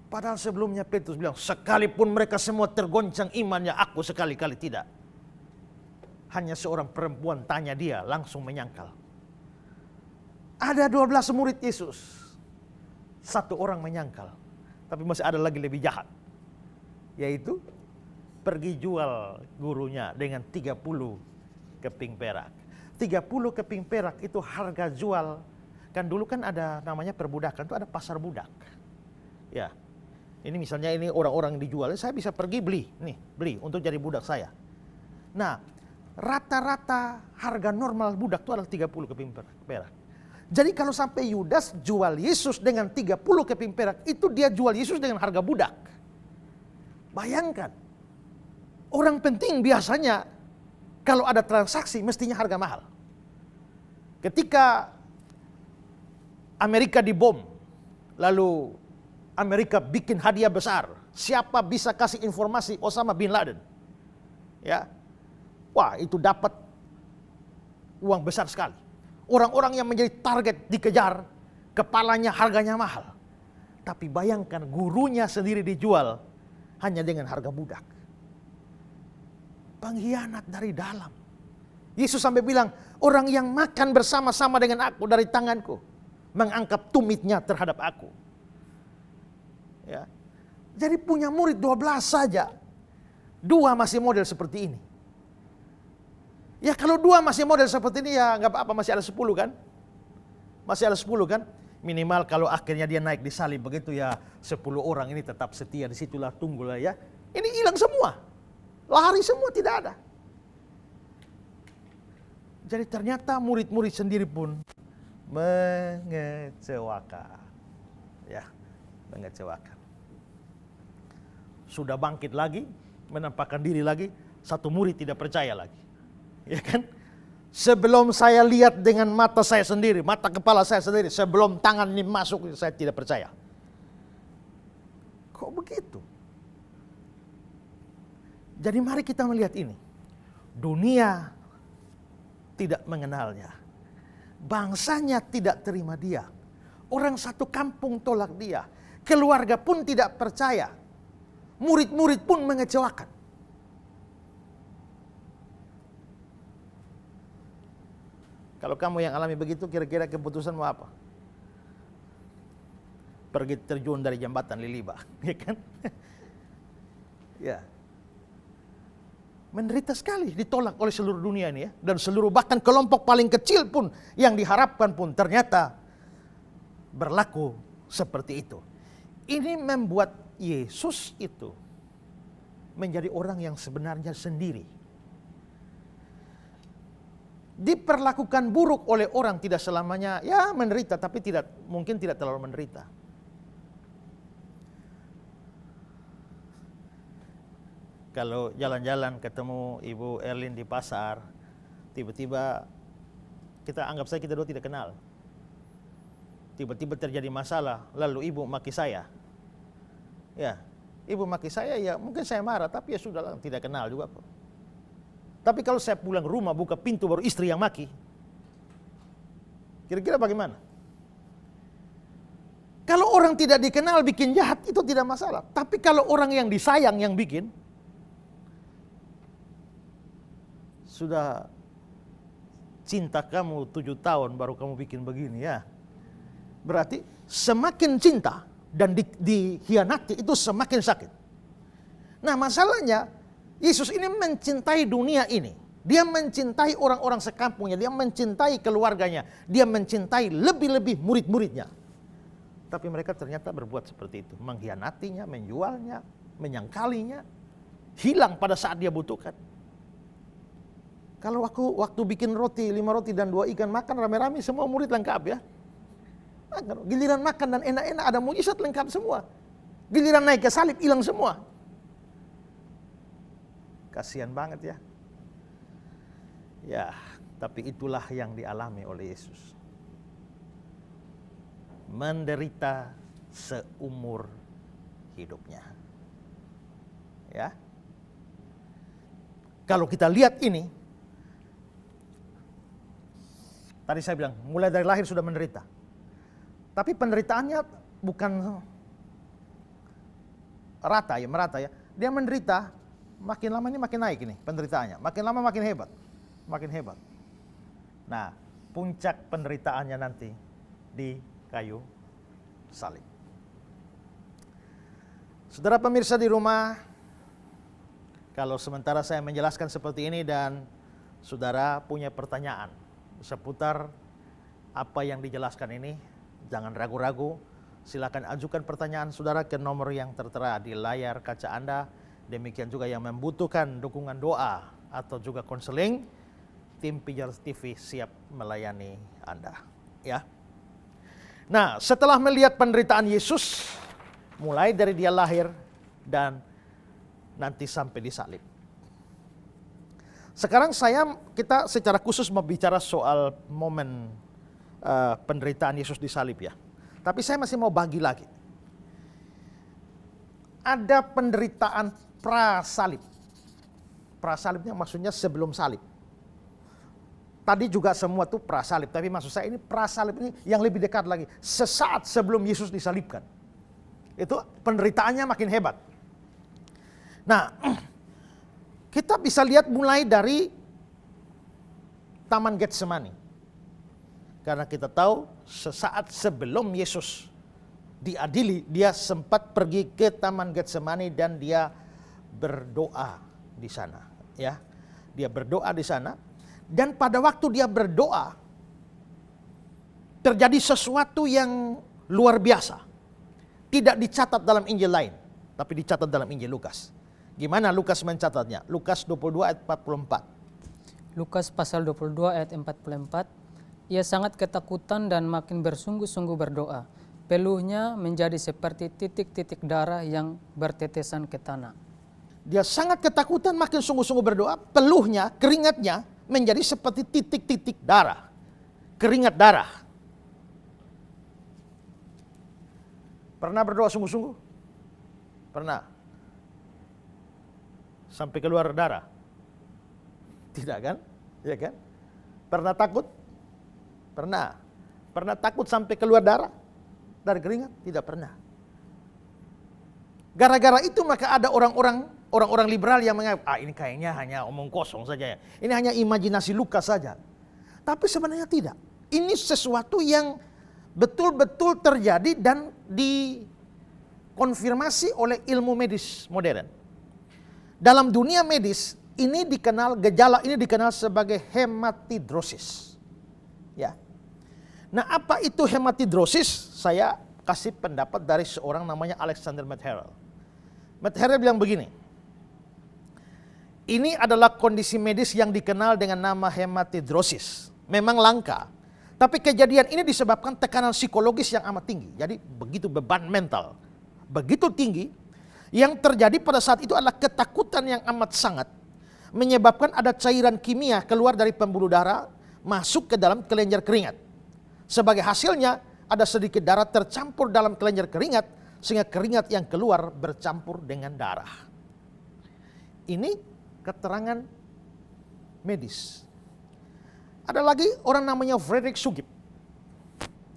Padahal sebelumnya Petrus bilang, sekalipun mereka semua tergoncang imannya, aku sekali-kali tidak. Hanya seorang perempuan tanya dia, langsung menyangkal. Ada 12 murid Yesus. Satu orang menyangkal. Tapi masih ada lagi lebih jahat. Yaitu, pergi jual gurunya dengan 30 keping perak. 30 keping perak itu harga jual. Kan dulu kan ada namanya perbudakan, itu ada pasar budak. Ya. Ini misalnya ini orang-orang dijual, saya bisa pergi beli untuk jadi budak saya. Nah, rata-rata harga normal budak itu adalah 30 keping perak. Jadi kalau sampai Yudas jual Yesus dengan 30 keping perak, itu dia jual Yesus dengan harga budak. Bayangkan, orang penting biasanya kalau ada transaksi mestinya harga mahal. Ketika Amerika dibom, lalu Amerika bikin hadiah besar. Siapa bisa kasih informasi Osama bin Laden? Ya. Wah, itu dapat uang besar sekali. Orang-orang yang menjadi target dikejar, kepalanya harganya mahal. Tapi bayangkan gurunya sendiri dijual hanya dengan harga budak. Pengkhianat dari dalam. Yesus sampai bilang, orang yang makan bersama-sama dengan aku dari tanganku, mengangkat tumitnya terhadap aku. Ya. Jadi punya murid 12 saja. 2 masih model seperti ini. Ya kalau 2 masih model seperti ini ya nggak apa-apa, masih ada 10 kan? Masih ada 10 kan? Minimal kalau akhirnya dia naik di salib begitu ya 10 orang ini tetap setia, disitulah tunggulah ya. Ini hilang semua. Lari semua, tidak ada. Jadi ternyata murid-murid sendiri pun mengecewakan. Ya, mengecewakan. Sudah bangkit lagi, menampakkan diri lagi, satu murid tidak percaya lagi. Ya kan? Sebelum saya lihat dengan mata saya sendiri, mata kepala saya sendiri, sebelum tangan ini masuk, saya tidak percaya. Kok begitu? Jadi mari kita melihat ini. Dunia tidak mengenalnya. Bangsanya tidak terima dia. Orang satu kampung tolak dia. Keluarga pun tidak percaya. Murid-murid pun mengecewakan. Kalau kamu yang alami begitu, kira-kira keputusan mau apa? Pergi terjun dari jembatan Liliba, ya kan? Ya. Menderita sekali, ditolak oleh seluruh dunia ini ya. Dan seluruh bahkan kelompok paling kecil pun yang diharapkan pun ternyata berlaku seperti itu. Ini membuat Yesus itu menjadi orang yang sebenarnya sendiri. Diperlakukan buruk oleh orang tidak selamanya ya menderita, tapi mungkin tidak terlalu menderita. Kalau jalan-jalan ketemu Ibu Erlin di pasar, tiba-tiba kita anggap saja kita dua tidak kenal. Tiba-tiba terjadi masalah, lalu ibu maki saya. Ya, ibu maki saya ya mungkin saya marah, tapi ya sudah tidak kenal juga kok. Tapi kalau saya pulang rumah buka pintu baru istri yang maki, kira-kira bagaimana? Kalau orang tidak dikenal bikin jahat itu tidak masalah. Tapi kalau orang yang disayang yang bikin, sudah cinta kamu 7 tahun baru kamu bikin begini ya. Berarti semakin cinta dan dikhianati itu semakin sakit. Nah masalahnya Yesus ini mencintai dunia ini. Dia mencintai orang-orang sekampungnya, dia mencintai keluarganya, dia mencintai lebih-lebih murid-muridnya. Tapi mereka ternyata berbuat seperti itu, mengkhianatinya, menjualnya, menyangkalinya. hilang pada saat dia butuhkan. Kalau waktu bikin roti, 5 roti dan 2 ikan, makan rame-rame, semua murid lengkap ya. Giliran makan dan enak-enak, ada mujizat lengkap semua. Giliran naik ke salib, hilang semua. Kasihan banget ya. Ya, tapi itulah yang dialami oleh Yesus. Menderita seumur hidupnya. Ya. Kalau kita lihat ini, tadi saya bilang, mulai dari lahir sudah menderita. Tapi penderitaannya bukan merata ya. Dia menderita, makin lama ini makin naik ini penderitaannya. Makin lama makin hebat. Makin hebat. Nah, puncak penderitaannya nanti di kayu salib. Saudara pemirsa di rumah, kalau sementara saya menjelaskan seperti ini dan saudara punya pertanyaan seputar apa yang dijelaskan ini, jangan ragu-ragu, silakan ajukan pertanyaan saudara ke nomor yang tertera di layar kaca Anda. Demikian juga yang membutuhkan dukungan doa atau juga konseling, tim Pijar TV siap melayani Anda. Ya. Nah, setelah melihat penderitaan Yesus, mulai dari dia lahir dan nanti sampai disalib. Sekarang kita secara khusus mau bicara soal momen penderitaan Yesus disalib ya. Tapi saya masih mau bagi lagi. Ada penderitaan prasalib. Prasalibnya maksudnya sebelum salib. Tadi juga semua itu prasalib, tapi maksud saya ini prasalib ini yang lebih dekat lagi. Sesaat sebelum Yesus disalibkan. Itu penderitaannya makin hebat. Nah, kita bisa lihat mulai dari Taman Getsemani. Karena kita tahu sesaat sebelum Yesus diadili, dia sempat pergi ke Taman Getsemani dan dia berdoa di sana. Ya, dia berdoa di sana. Dan pada waktu dia berdoa, terjadi sesuatu yang luar biasa. Tidak dicatat dalam Injil lain, tapi dicatat dalam Injil Lukas. Gimana Lukas mencatatnya? Lukas 22 ayat 44. Lukas pasal 22 ayat 44. Ia sangat ketakutan dan makin bersungguh-sungguh berdoa. Peluhnya menjadi seperti titik-titik darah yang bertetesan ke tanah. Dia sangat ketakutan, makin sungguh-sungguh berdoa. Peluhnya, keringatnya menjadi seperti titik-titik darah. Keringat darah. Pernah berdoa sungguh-sungguh? Pernah? Sampai keluar darah? Tidak kan? Ya kan? Pernah takut? Pernah. Pernah takut sampai keluar darah dari keringat? Tidak pernah. Gara-gara itu maka ada orang-orang liberal yang menganggap, ini kayaknya hanya omong kosong saja ya. Ini hanya imajinasi Lukas saja. Tapi sebenarnya tidak. Ini sesuatu yang betul-betul terjadi dan dikonfirmasi oleh ilmu medis modern. Dalam dunia medis, gejala ini dikenal sebagai hematidrosis. Ya. Nah, apa itu hematidrosis? Saya kasih pendapat dari seorang namanya Alexander Matt-Harrell. Matt-Harrell bilang begini, ini adalah kondisi medis yang dikenal dengan nama hematidrosis. Memang langka, tapi kejadian ini disebabkan tekanan psikologis yang amat tinggi. Jadi begitu beban mental, begitu tinggi, yang terjadi pada saat itu adalah ketakutan yang amat sangat, menyebabkan ada cairan kimia keluar dari pembuluh darah, masuk ke dalam kelenjar keringat. Sebagai hasilnya, ada sedikit darah tercampur dalam kelenjar keringat, sehingga keringat yang keluar bercampur dengan darah. Ini keterangan medis. Ada lagi orang namanya Frederick Sugip.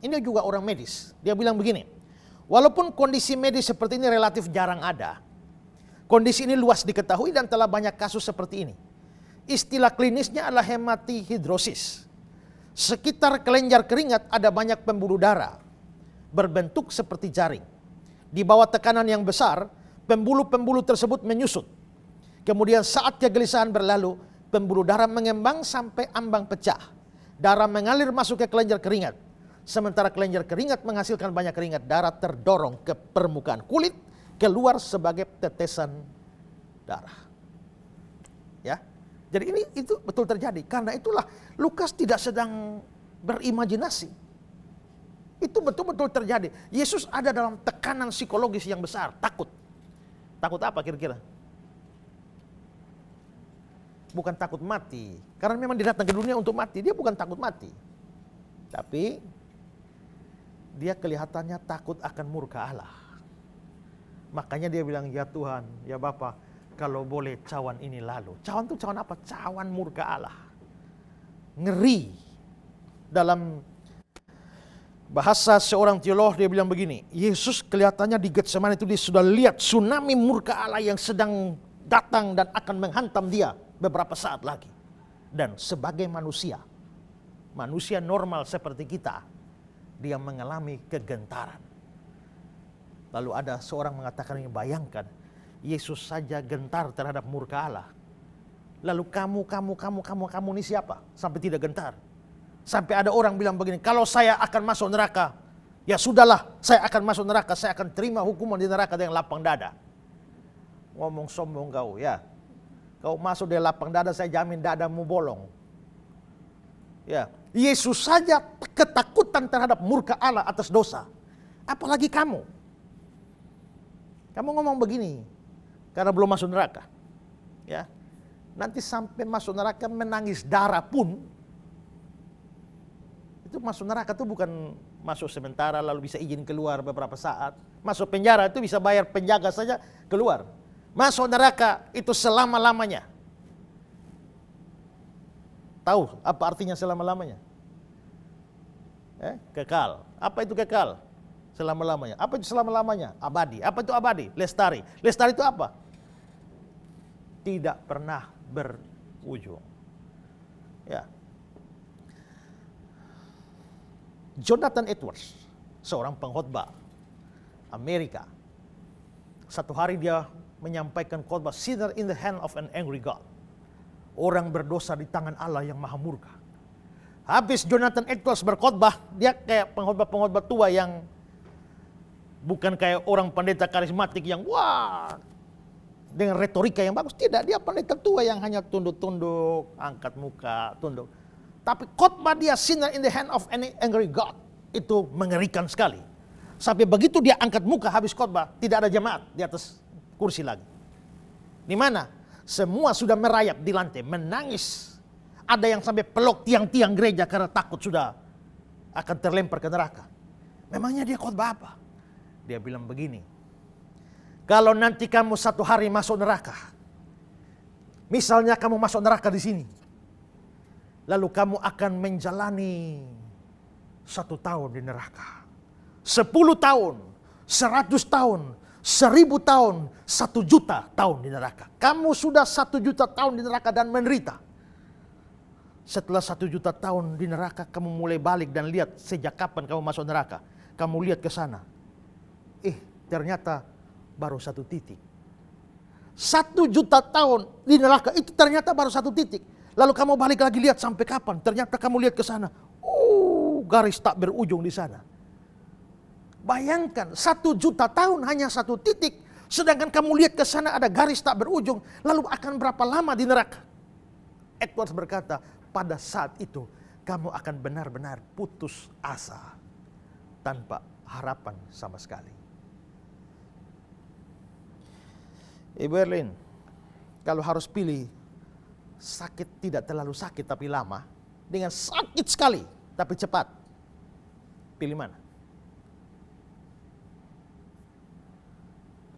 Ini juga orang medis. Dia bilang begini, walaupun kondisi medis seperti ini relatif jarang ada, kondisi ini luas diketahui dan telah banyak kasus seperti ini. Istilah klinisnya adalah hematidrosis. Sekitar kelenjar keringat ada banyak pembuluh darah berbentuk seperti jaring. Di bawah tekanan yang besar, pembuluh-pembuluh tersebut menyusut. Kemudian saat kegelisahan berlalu, pembuluh darah mengembang sampai ambang pecah. Darah mengalir masuk ke kelenjar keringat. Sementara kelenjar keringat menghasilkan banyak keringat, darah terdorong ke permukaan kulit, keluar sebagai tetesan darah. Ya. Jadi itu betul terjadi. Karena itulah Lukas tidak sedang berimajinasi. Itu betul-betul terjadi. Yesus ada dalam tekanan psikologis yang besar, takut. Takut apa kira-kira? Bukan takut mati. Karena memang dia datang ke dunia untuk mati. Dia bukan takut mati. Tapi dia kelihatannya takut akan murka Allah. Makanya dia bilang, ya Tuhan, ya Bapa, kalau boleh cawan ini lalu. Cawan itu cawan apa? Cawan murka Allah. Ngeri. Dalam bahasa seorang teolog dia bilang begini, Yesus kelihatannya di Getsemani itu dia sudah lihat tsunami murka Allah yang sedang datang dan akan menghantam dia beberapa saat lagi. Dan sebagai manusia normal seperti kita, dia mengalami kegentaran. Lalu ada seorang mengatakan ini, bayangkan, Yesus saja gentar terhadap murka Allah. Lalu kamu ini siapa? Sampai tidak gentar. Sampai ada orang bilang begini, kalau saya akan masuk neraka, ya sudahlah, saya akan masuk neraka, saya akan terima hukuman di neraka dengan lapang dada. Ngomong sombong kau ya. Kau masuk di lapang dada, saya jamin dadamu bolong. Ya, Yesus saja ketakutan terhadap murka Allah atas dosa. Apalagi kamu. Kamu ngomong begini, karena belum masuk neraka. Ya, nanti sampai masuk neraka menangis darah pun, itu masuk neraka itu bukan masuk sementara lalu bisa izin keluar beberapa saat. Masuk penjara itu bisa bayar penjaga saja keluar. Masuk neraka itu selama-lamanya. Tahu apa artinya selama-lamanya? Kekal. Apa itu kekal? Selama-lamanya. Apa itu selama-lamanya? Abadi. Apa itu abadi? Lestari. Lestari itu apa? Tidak pernah berujung. Ya. Jonathan Edwards, seorang pengkhotbah Amerika. Satu hari dia menyampaikan khotbah, sinner in the hand of an angry God. Orang berdosa di tangan Allah yang maha murka. Habis Jonathan Edwards berkhotbah, dia kayak pengkhotbah-pengkhotbah tua yang bukan kayak orang pendeta karismatik yang wah dengan retorika yang bagus. Tidak, dia pendeta tua yang hanya tunduk-tunduk, angkat muka, tunduk. Tapi khotbah dia, sinner in the hand of an angry God, itu mengerikan sekali. Sampai begitu dia angkat muka habis khotbah, tidak ada jemaat di atas kursi lagi. Di mana? Semua sudah merayap di lantai, menangis. Ada yang sampai peluk tiang-tiang gereja karena takut sudah akan terlempar ke neraka. Memangnya dia khotbah apa? Dia bilang begini, kalau nanti kamu satu hari masuk neraka, misalnya kamu masuk neraka di sini, lalu kamu akan menjalani 1 tahun di neraka, 10 tahun, 100 tahun, 1000 tahun, 1 juta tahun di neraka. Kamu sudah 1 juta tahun di neraka dan menderita. Setelah 1 juta tahun di neraka, kamu mulai balik dan lihat sejak kapan kamu masuk neraka. Kamu lihat ke sana. Ternyata baru 1 titik. 1 juta tahun di neraka itu ternyata baru 1 titik. Lalu kamu balik lagi lihat sampai kapan. Ternyata kamu lihat ke sana. Garis tak berujung di sana. Bayangkan 1 juta tahun hanya 1 titik. Sedangkan kamu lihat ke sana ada garis tak berujung. Lalu akan berapa lama di neraka? Edwards berkata, pada saat itu kamu akan benar-benar putus asa. Tanpa harapan sama sekali. Ibu Erlin, kalau harus pilih sakit tidak terlalu sakit tapi lama, dengan sakit sekali tapi cepat, pilih mana?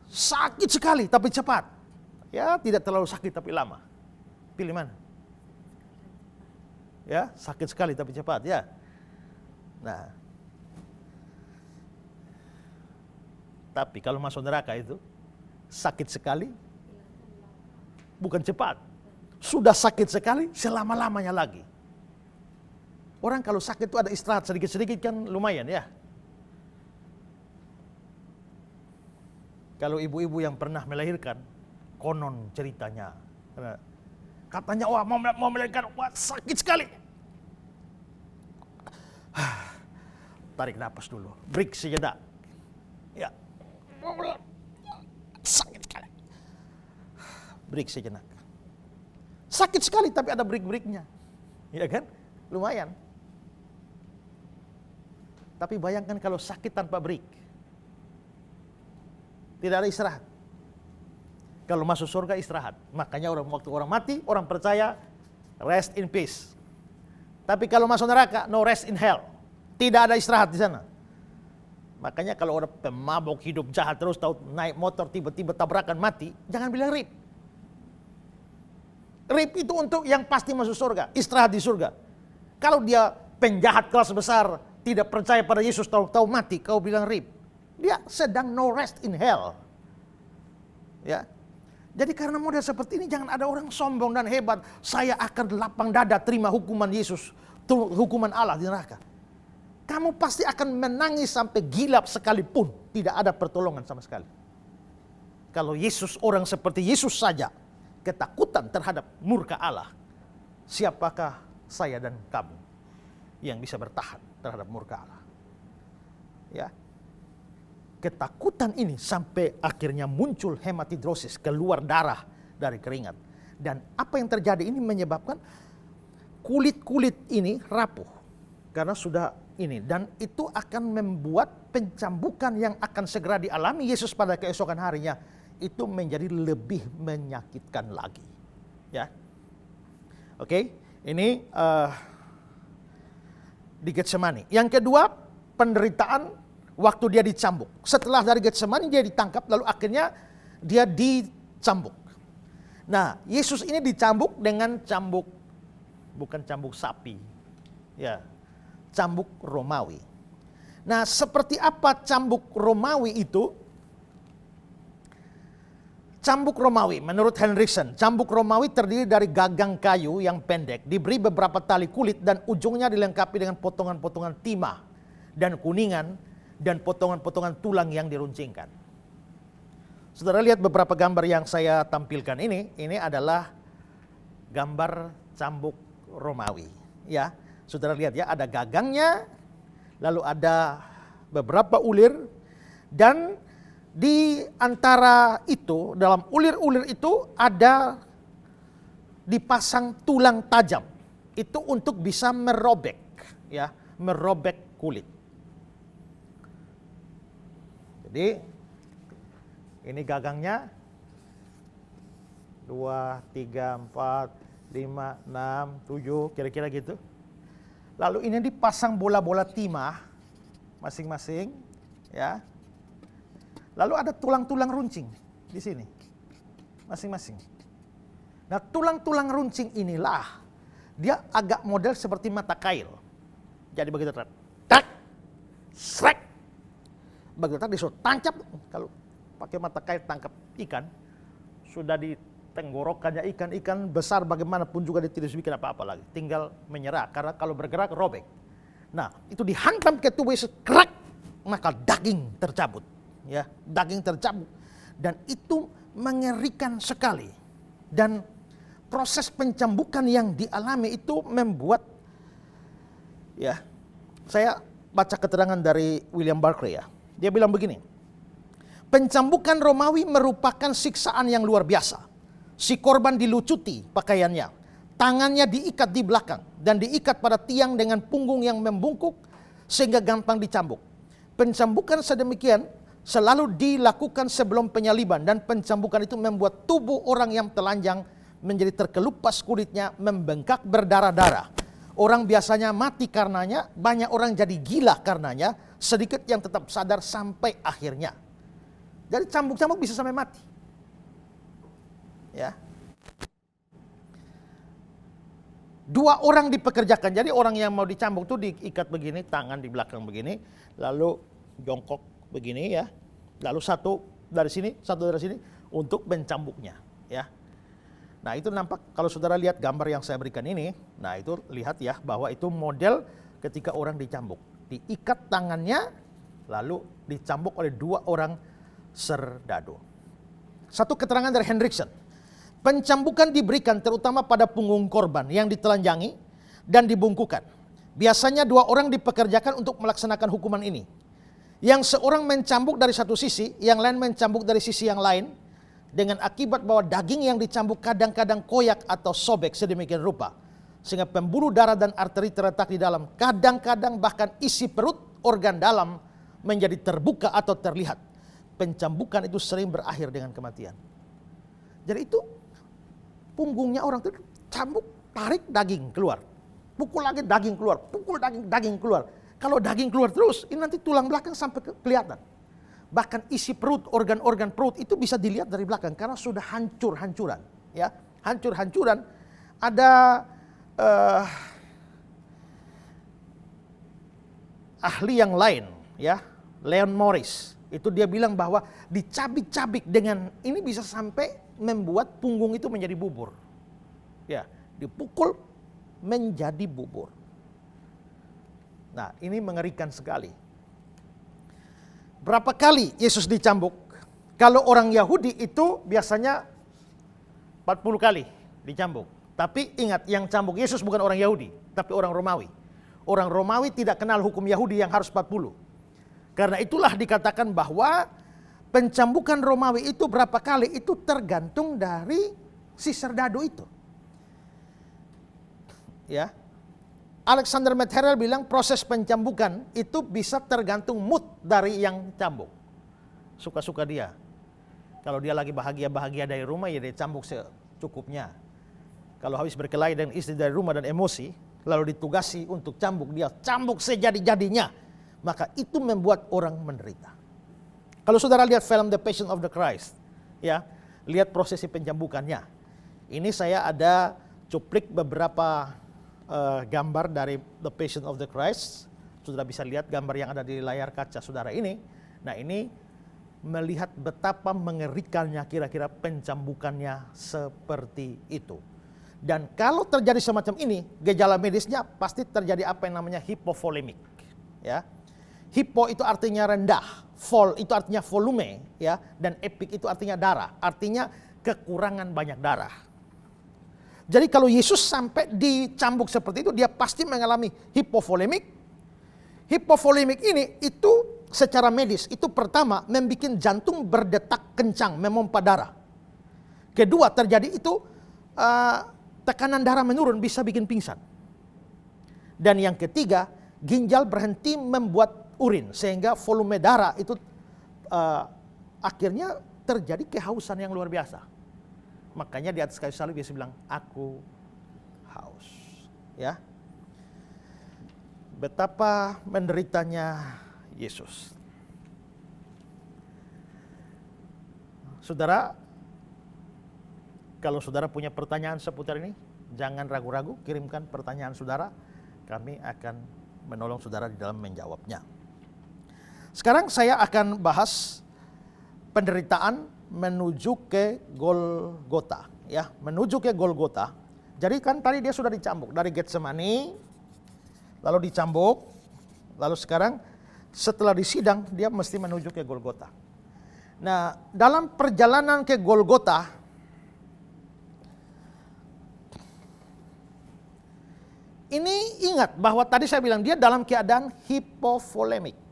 Sakit sekali tapi cepat, ya tidak terlalu sakit tapi lama, pilih mana? Ya, sakit sekali tapi cepat, ya. Nah, tapi kalau masuk neraka itu sakit sekali, bukan cepat. Sudah sakit sekali, selama-lamanya lagi. Orang kalau sakit itu ada istirahat sedikit-sedikit kan lumayan ya. Kalau ibu-ibu yang pernah melahirkan, konon ceritanya, katanya wah mau melahirkan, wah sakit sekali. Tarik napas dulu, break sejenak. Ya, sakit sekali. Break sejenak. Sakit sekali tapi ada break-breaknya. Ya kan? Lumayan. Tapi bayangkan kalau sakit tanpa break. Tidak ada istirahat. Kalau masuk surga istirahat. Makanya waktu orang mati, orang percaya rest in peace. Tapi kalau masuk neraka, no rest in hell. Tidak ada istirahat di sana. Makanya kalau orang pemabok hidup jahat terus tahu naik motor tiba-tiba tabrakan mati, jangan bilang rip. Rip itu untuk yang pasti masuk surga, istirahat di surga. Kalau dia penjahat kelas besar, tidak percaya pada Yesus, tahu-tahu mati, kau bilang rip. Dia sedang no rest in hell. Ya. Jadi karena model seperti ini jangan ada orang sombong dan hebat. Saya akan lapang dada terima hukuman Yesus, hukuman Allah di neraka. Kamu pasti akan menangis sampai gila sekalipun. Tidak ada pertolongan sama sekali. Kalau Yesus, orang seperti Yesus saja ketakutan terhadap murka Allah, siapakah saya dan kamu yang bisa bertahan terhadap murka Allah? Ya. Ketakutan ini sampai akhirnya muncul hematidrosis, keluar darah dari keringat. Dan apa yang terjadi ini menyebabkan kulit-kulit ini rapuh karena sudah ini, dan itu akan membuat pencambukan yang akan segera dialami Yesus pada keesokan harinya itu menjadi lebih menyakitkan lagi. Ya, oke, ini di Getsemani. Yang kedua, penderitaan waktu dia dicambuk. Setelah dari Getsemani dia ditangkap, lalu akhirnya dia dicambuk. Nah, Yesus ini dicambuk dengan cambuk, bukan cambuk sapi, ya, cambuk Romawi. Nah, seperti apa cambuk Romawi itu? Cambuk Romawi, menurut Hendriksen, cambuk Romawi terdiri dari gagang kayu yang pendek, diberi beberapa tali kulit dan ujungnya dilengkapi dengan potongan-potongan timah dan kuningan dan potongan-potongan tulang yang diruncingkan. Saudara lihat beberapa gambar yang saya tampilkan ini adalah gambar cambuk Romawi, ya. Saudara lihat ya, ada gagangnya, lalu ada beberapa ulir, dan di antara itu, dalam ulir-ulir itu ada dipasang tulang tajam. Itu untuk bisa merobek, ya, merobek kulit. Jadi ini gagangnya 2, 3, 4, 5, 6, 7, kira-kira gitu. Lalu ini dipasang bola-bola timah masing-masing, ya. Lalu ada tulang-tulang runcing di sini, masing-masing. Nah, tulang-tulang runcing inilah dia agak model seperti mata kail. Jadi begitu tak, srek, begitu tak disuruh tancap. Kalau pakai mata kail tangkap ikan, sudah di tenggorokannya ikan besar bagaimanapun juga dia tidak bikin apa-apa lagi. Tinggal menyerah, karena kalau bergerak robek. Nah, itu dihantam ke tubuh Yesus, krak, maka daging tercabut. Ya, daging tercabut. Dan itu mengerikan sekali. Dan proses pencambukan yang dialami itu membuat, ya, saya baca keterangan dari William Barclay ya. Dia bilang begini, pencambukan Romawi merupakan siksaan yang luar biasa. Si korban dilucuti pakaiannya, tangannya diikat di belakang dan diikat pada tiang dengan punggung yang membungkuk sehingga gampang dicambuk. Pencambukan sedemikian selalu dilakukan sebelum penyaliban, dan pencambukan itu membuat tubuh orang yang telanjang menjadi terkelupas kulitnya, membengkak berdarah-darah. Orang biasanya mati karenanya, banyak orang jadi gila karenanya, sedikit yang tetap sadar sampai akhirnya. Jadi cambuk-cambuk bisa sampai mati. Ya. 2 orang dipekerjakan. Jadi orang yang mau dicambuk tuh diikat begini, tangan di belakang begini, lalu jongkok begini ya. Lalu satu dari sini, satu dari sini untuk mencambuknya, ya. Nah, itu nampak kalau saudara lihat gambar yang saya berikan ini. Nah, itu lihat ya bahwa itu model ketika orang dicambuk. Diikat tangannya lalu dicambuk oleh 2 orang serdadu. Satu keterangan dari Hendriksen. Pencambukan diberikan terutama pada punggung korban yang ditelanjangi dan dibungkukan. Biasanya 2 orang dipekerjakan untuk melaksanakan hukuman ini. Yang seorang mencambuk dari satu sisi, yang lain mencambuk dari sisi yang lain, dengan akibat bahwa daging yang dicambuk kadang-kadang koyak atau sobek sedemikian rupa, sehingga pembuluh darah dan arteri terletak di dalam. Kadang-kadang bahkan isi perut, organ dalam menjadi terbuka atau terlihat. Pencambukan itu sering berakhir dengan kematian. Jadi itu punggungnya orang itu cambuk, tarik daging keluar. Pukul lagi daging keluar, pukul daging keluar. Kalau daging keluar terus, ini nanti tulang belakang sampai kelihatan. Bahkan isi perut, organ-organ perut itu bisa dilihat dari belakang karena sudah hancur-hancuran. Ya, hancur-hancuran. Ada ahli yang lain, ya, Leon Morris, itu dia bilang bahwa dicabik-cabik dengan ini bisa sampai membuat punggung itu menjadi bubur. Ya, dipukul menjadi bubur. Nah, ini mengerikan sekali. Berapa kali Yesus dicambuk? Kalau orang Yahudi itu biasanya 40 kali dicambuk. Tapi ingat, yang cambuk Yesus bukan orang Yahudi, tapi orang Romawi. Orang Romawi tidak kenal hukum Yahudi yang harus 40. Karena itulah dikatakan bahwa pencambukan Romawi itu berapa kali itu tergantung dari si serdadu itu. Ya. Alexander Metzger bilang proses pencambukan itu bisa tergantung mood dari yang cambuk. Suka-suka dia. Kalau dia lagi bahagia-bahagia dari rumah, ya dia cambuk secukupnya. Kalau habis berkelahi dengan istri dari rumah dan emosi, lalu ditugasi untuk cambuk, dia cambuk sejadi-jadinya. Maka itu membuat orang menderita. Kalau saudara lihat film The Passion of the Christ, ya, lihat prosesi pencambukannya. Ini saya ada cuplik beberapa gambar dari The Passion of the Christ. Saudara bisa lihat gambar yang ada di layar kaca saudara ini. Nah, ini melihat betapa mengerikannya kira-kira pencambukannya seperti itu. Dan kalau terjadi semacam ini, gejala medisnya pasti terjadi apa yang namanya hipovolemik. Ya. Hipo itu artinya rendah, vol itu artinya volume, ya, dan epik itu artinya darah, artinya kekurangan banyak darah. Jadi kalau Yesus sampai dicambuk seperti itu, dia pasti mengalami hipovolemik. Hipovolemik ini itu secara medis, itu pertama membuat jantung berdetak kencang, memompa darah. Kedua terjadi itu tekanan darah menurun, bisa bikin pingsan. Dan yang ketiga, ginjal berhenti membuat urin, sehingga volume darah itu akhirnya terjadi kehausan yang luar biasa. Makanya di atas kayu salib Yesus bilang, aku haus. Ya. Betapa menderitanya Yesus. Saudara, kalau saudara punya pertanyaan seputar ini, jangan ragu-ragu, kirimkan pertanyaan saudara. Kami akan menolong saudara di dalam menjawabnya. Sekarang saya akan bahas penderitaan menuju ke Golgota, ya, menuju ke Golgota. Jadi kan tadi dia sudah dicambuk dari Getsemani, lalu dicambuk, lalu sekarang setelah disidang dia mesti menuju ke Golgota. Nah, dalam perjalanan ke Golgota, ini ingat bahwa tadi saya bilang dia dalam keadaan hipovolemik.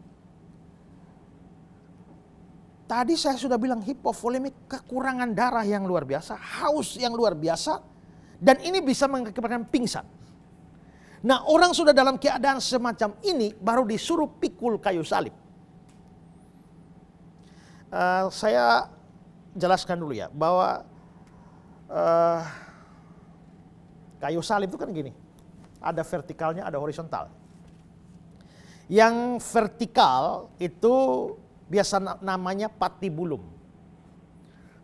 Tadi saya sudah bilang hipovolemik, kekurangan darah yang luar biasa, haus yang luar biasa, dan ini bisa mengakibatkan pingsan. Nah, orang sudah dalam keadaan semacam ini baru disuruh pikul kayu salib. Saya jelaskan dulu ya, bahwa kayu salib itu kan gini, ada vertikalnya, ada horizontal. Yang vertikal itu biasa namanya patibulum.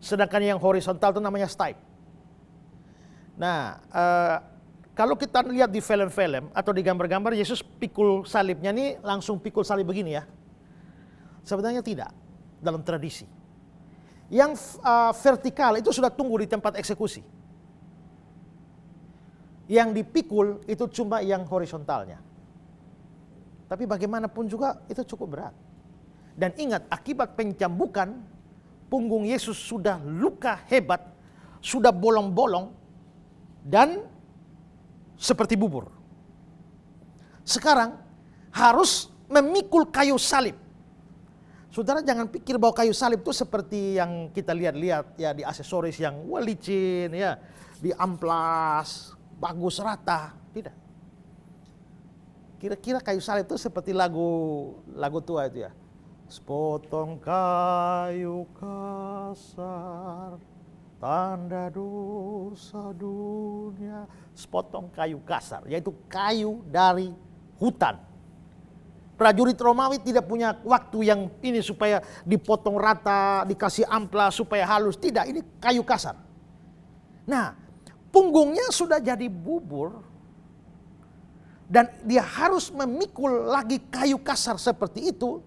Sedangkan yang horizontal itu namanya stipe. Nah, kalau kita lihat di film-film atau di gambar-gambar, Yesus pikul salibnya ini langsung pikul salib begini ya. Sebenarnya tidak, dalam tradisi. Yang vertikal itu sudah tunggu di tempat eksekusi. Yang dipikul itu cuma yang horizontalnya. Tapi bagaimanapun juga itu cukup berat. Dan ingat, akibat pencambukan, punggung Yesus sudah luka hebat, sudah bolong-bolong, dan seperti bubur. Sekarang harus memikul kayu salib. Saudara jangan pikir bahwa kayu salib itu seperti yang kita lihat-lihat ya di aksesoris yang licin ya, di amplas, bagus rata, tidak. Kira-kira kayu salib itu seperti lagu tua itu ya. Sepotong kayu kasar, tanda dosa dunia. Sepotong kayu kasar, yaitu kayu dari hutan. Prajurit Romawi tidak punya waktu yang ini supaya dipotong rata, dikasih amplas supaya halus. Tidak, ini kayu kasar. Nah, punggungnya sudah jadi bubur. Dan dia harus memikul lagi kayu kasar seperti itu.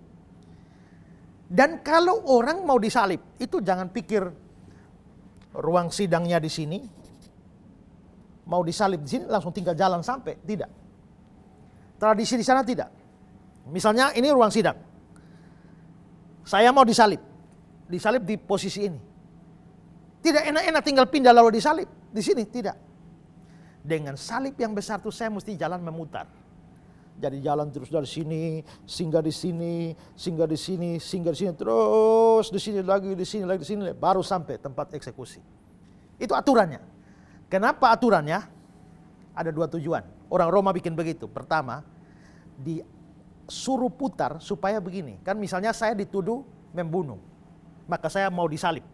Dan kalau orang mau disalib, itu jangan pikir ruang sidangnya di sini. Mau disalib di sini langsung tinggal jalan sampai. Tidak. Tradisi di sana tidak. Misalnya ini ruang sidang. Saya mau disalib. Disalib di posisi ini. Tidak enak-enak tinggal pindah lalu disalib. Di sini tidak. Dengan salib yang besar itu saya mesti jalan memutar. Jadi jalan terus dari sini, singgah di sini, singgah di sini, singgah di sini, terus di sini lagi, di sini lagi, di sini, baru sampai tempat eksekusi. Itu aturannya. Kenapa aturannya? Ada dua tujuan. Orang Roma bikin begitu. Pertama, disuruh putar supaya begini. Kan misalnya saya dituduh membunuh, maka saya mau disalib.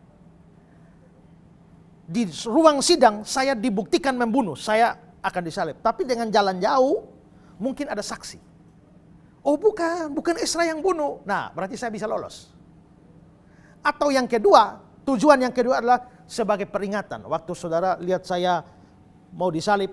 Di ruang sidang saya dibuktikan membunuh, saya akan disalib. Tapi dengan jalan jauh, mungkin ada saksi. Oh bukan Esra yang bunuh. Nah berarti saya bisa lolos. Atau yang kedua, tujuan yang kedua adalah sebagai peringatan. Waktu saudara lihat saya mau disalib,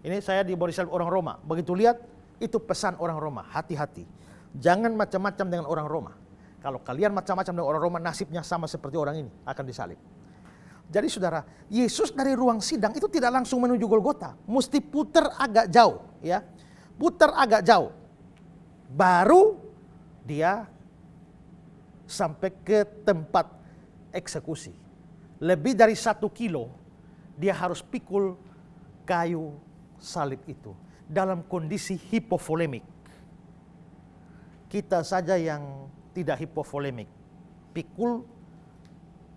ini saya mau disalib orang Roma. Begitu lihat, itu pesan orang Roma, hati-hati. Jangan macam-macam dengan orang Roma. Kalau kalian macam-macam dengan orang Roma, nasibnya sama seperti orang ini, akan disalib. Jadi saudara, Yesus dari ruang sidang itu tidak langsung menuju Golgota. Mesti putar agak jauh. Ya, putar agak jauh. Baru dia sampai ke tempat eksekusi. Lebih dari 1 kilo, dia harus pikul kayu salib itu. Dalam kondisi hipovolemik. Kita saja yang tidak hipovolemik. Pikul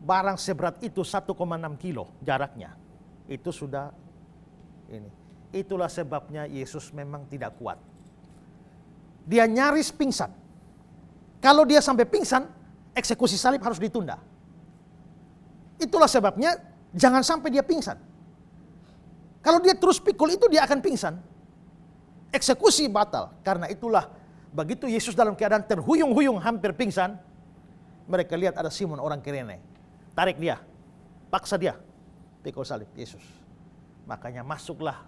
barang seberat itu 1,6 kilo jaraknya. Itu sudah ini. Itulah sebabnya Yesus memang tidak kuat. Dia nyaris pingsan. Kalau dia sampai pingsan, eksekusi salib harus ditunda. Itulah sebabnya jangan sampai dia pingsan. Kalau dia terus pikul itu dia akan pingsan. Eksekusi batal. Karena itulah begitu Yesus dalam keadaan terhuyung-huyung hampir pingsan, mereka lihat ada Simon orang Kirene. Tarik dia, paksa dia, pikul salib Yesus. Makanya masuklah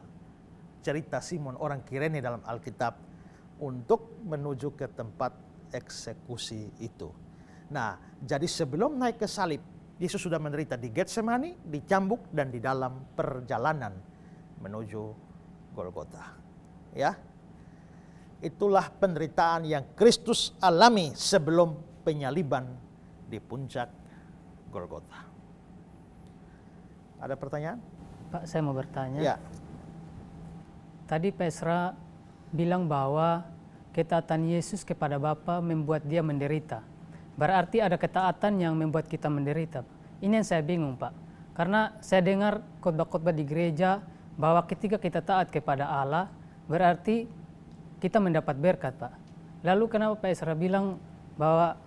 cerita Simon orang Kirene dalam Alkitab untuk menuju ke tempat eksekusi itu. Nah, jadi sebelum naik ke salib, Yesus sudah menderita di Getsemani, dicambuk, dan di dalam perjalanan menuju Golgota. Ya, itulah penderitaan yang Kristus alami sebelum penyaliban di puncak Golgota. Ada pertanyaan? Pak, saya mau bertanya. Ya. Tadi Pak Esra bilang bahwa ketaatan Yesus kepada Bapa membuat dia menderita. Berarti ada ketaatan yang membuat kita menderita. Ini yang saya bingung, Pak. Karena saya dengar khotbah-khotbah di gereja bahwa ketika kita taat kepada Allah, berarti kita mendapat berkat, Pak. Lalu kenapa Pak Esra bilang bahwa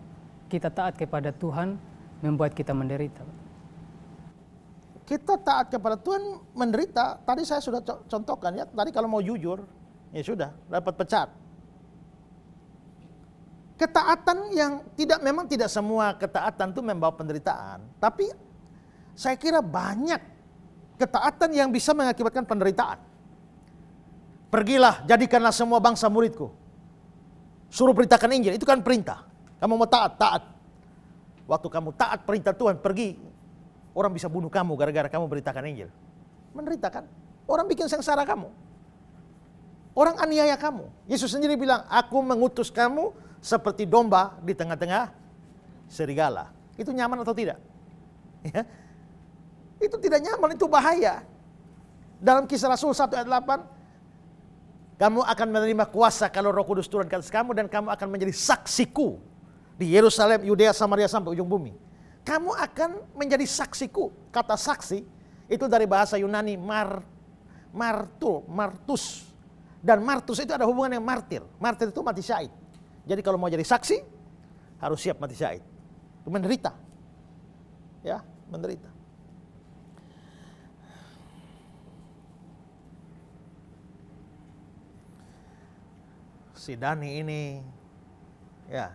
kita taat kepada Tuhan membuat kita menderita, Pak? Kita taat kepada Tuhan menderita. Tadi saya sudah contohkan ya. Tadi kalau mau jujur, ya sudah dapat pecat. Ketaatan yang memang tidak semua ketaatan itu membawa penderitaan. Tapi saya kira banyak ketaatan yang bisa mengakibatkan penderitaan. Pergilah, jadikanlah semua bangsa muridku. Suruh beritakan Injil, itu kan perintah. Kamu mau taat, taat. Waktu kamu taat perintah Tuhan, pergi. Orang bisa bunuh kamu gara-gara kamu beritakan Injil. Menderita kan? Orang bikin sengsara kamu. Orang aniaya kamu. Yesus sendiri bilang, aku mengutus kamu seperti domba di tengah-tengah serigala. Itu nyaman atau tidak? Ya. Itu tidak nyaman, itu bahaya. Dalam Kisah Rasul 1 ayat 8, kamu akan menerima kuasa kalau Roh Kudus turun ke atas kamu dan kamu akan menjadi saksiku di Yerusalem, Yudea, Samaria sampai ujung bumi. Kamu akan menjadi saksiku. Kata saksi itu dari bahasa Yunani martus. Dan martus itu ada hubungan dengan martir. Martir itu mati syahid. Jadi kalau mau jadi saksi harus siap mati syahid. Itu menderita. Ya, menderita. Si Dani ini ya,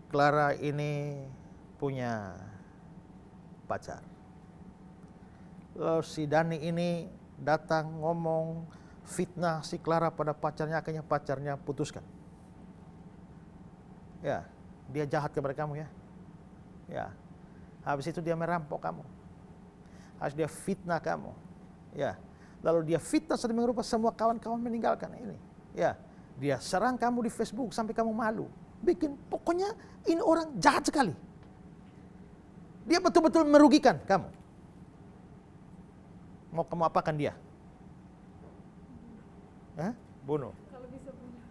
Clara ini punya pacar. Lalu si Dani ini datang ngomong fitnah si Clara pada pacarnya, akhirnya pacarnya putuskan. Ya, dia jahat kepada kamu ya. Ya. Habis itu dia merampok kamu. Habis dia fitnah kamu. Ya. Lalu dia fitnah sedemikian rupa semua kawan-kawan meninggalkan ini. Ya, dia serang kamu di Facebook sampai kamu malu. Pokoknya ini orang jahat sekali. Dia betul-betul merugikan kamu. Mau kamu apakan dia? Bunuh.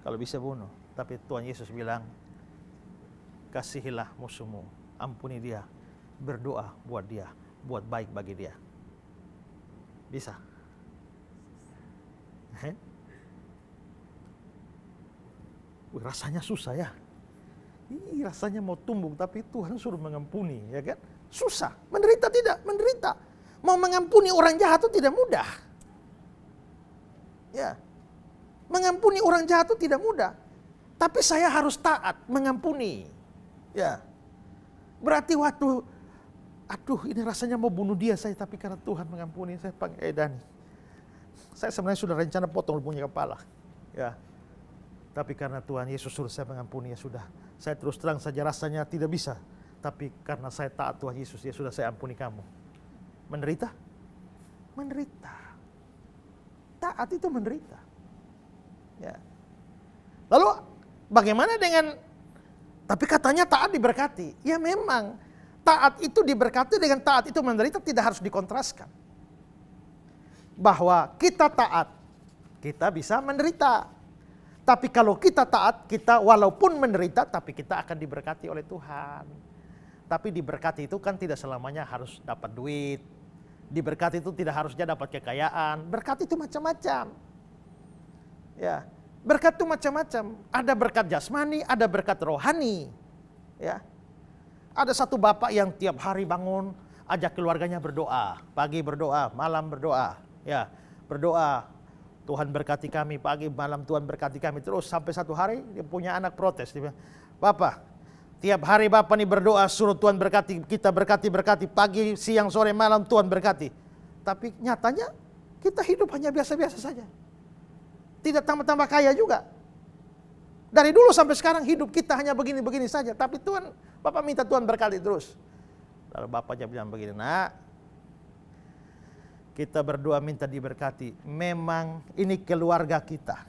Kalau bisa bunuh. Tapi Tuhan Yesus bilang, kasihilah musuhmu, ampuni dia, berdoa buat dia, buat baik bagi dia. Bisa. Rasanya susah ya. Rasanya mau tumbuk tapi Tuhan suruh mengampuni, ya kan? Susah. Menderita tidak? Menderita. Mau mengampuni orang jahat itu tidak mudah. Ya. Mengampuni orang jahat itu tidak mudah. Tapi saya harus taat mengampuni. Ya. Berarti waktu ini rasanya mau bunuh dia saya, tapi karena Tuhan mengampuni saya panggil Dani. Saya sebenarnya sudah rencana potong punya kepala. Ya. Tapi karena Tuhan Yesus suruh saya mengampuni, ya sudah. Saya terus terang saja rasanya tidak bisa. Tapi karena saya taat Tuhan Yesus, ya sudah saya ampuni kamu. Menderita? Menderita. Taat itu menderita. Ya. Lalu bagaimana dengan, tapi katanya taat diberkati. Ya memang, taat itu diberkati dengan taat itu menderita tidak harus dikontraskan. Bahwa kita taat, kita bisa menderita. Tapi kalau kita taat, kita walaupun menderita, tapi kita akan diberkati oleh Tuhan. Tapi diberkati itu kan tidak selamanya harus dapat duit. Diberkati itu tidak harusnya dapat kekayaan. Berkat itu macam-macam. Ya, berkat itu macam-macam. Ada berkat jasmani, ada berkat rohani. Ya, ada satu bapak yang tiap hari bangun, ajak keluarganya berdoa. Pagi berdoa, malam berdoa. Ya, berdoa. Tuhan berkati kami, pagi malam Tuhan berkati kami. Terus sampai satu hari dia punya anak protes. Dia bilang, Bapak, tiap hari Bapak nih berdoa suruh Tuhan berkati, kita berkati, pagi, siang, sore, malam Tuhan berkati. Tapi nyatanya kita hidup hanya biasa-biasa saja. Tidak tambah-tambah kaya juga. Dari dulu sampai sekarang hidup kita hanya begini-begini saja. Tapi Tuhan, Bapak minta Tuhan berkati terus. Lalu Bapaknya bilang begini, Nak, kita berdoa minta diberkati. Memang ini keluarga kita.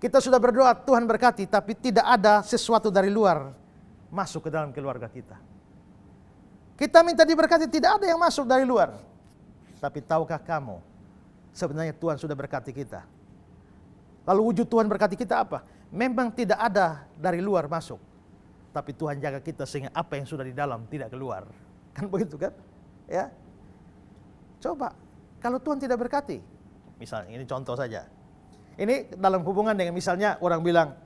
Kita sudah berdoa Tuhan berkati, tapi tidak ada sesuatu dari luar masuk ke dalam keluarga kita. Kita minta diberkati, tidak ada yang masuk dari luar. Tapi tahukah kamu, sebenarnya Tuhan sudah berkati kita. Lalu wujud Tuhan berkati kita apa? Memang tidak ada dari luar masuk. Tapi Tuhan jaga kita sehingga apa yang sudah di dalam tidak keluar. Kan begitu kan? Ya. Coba, kalau Tuhan tidak berkati, misalnya ini contoh saja. Ini dalam hubungan dengan misalnya orang bilang,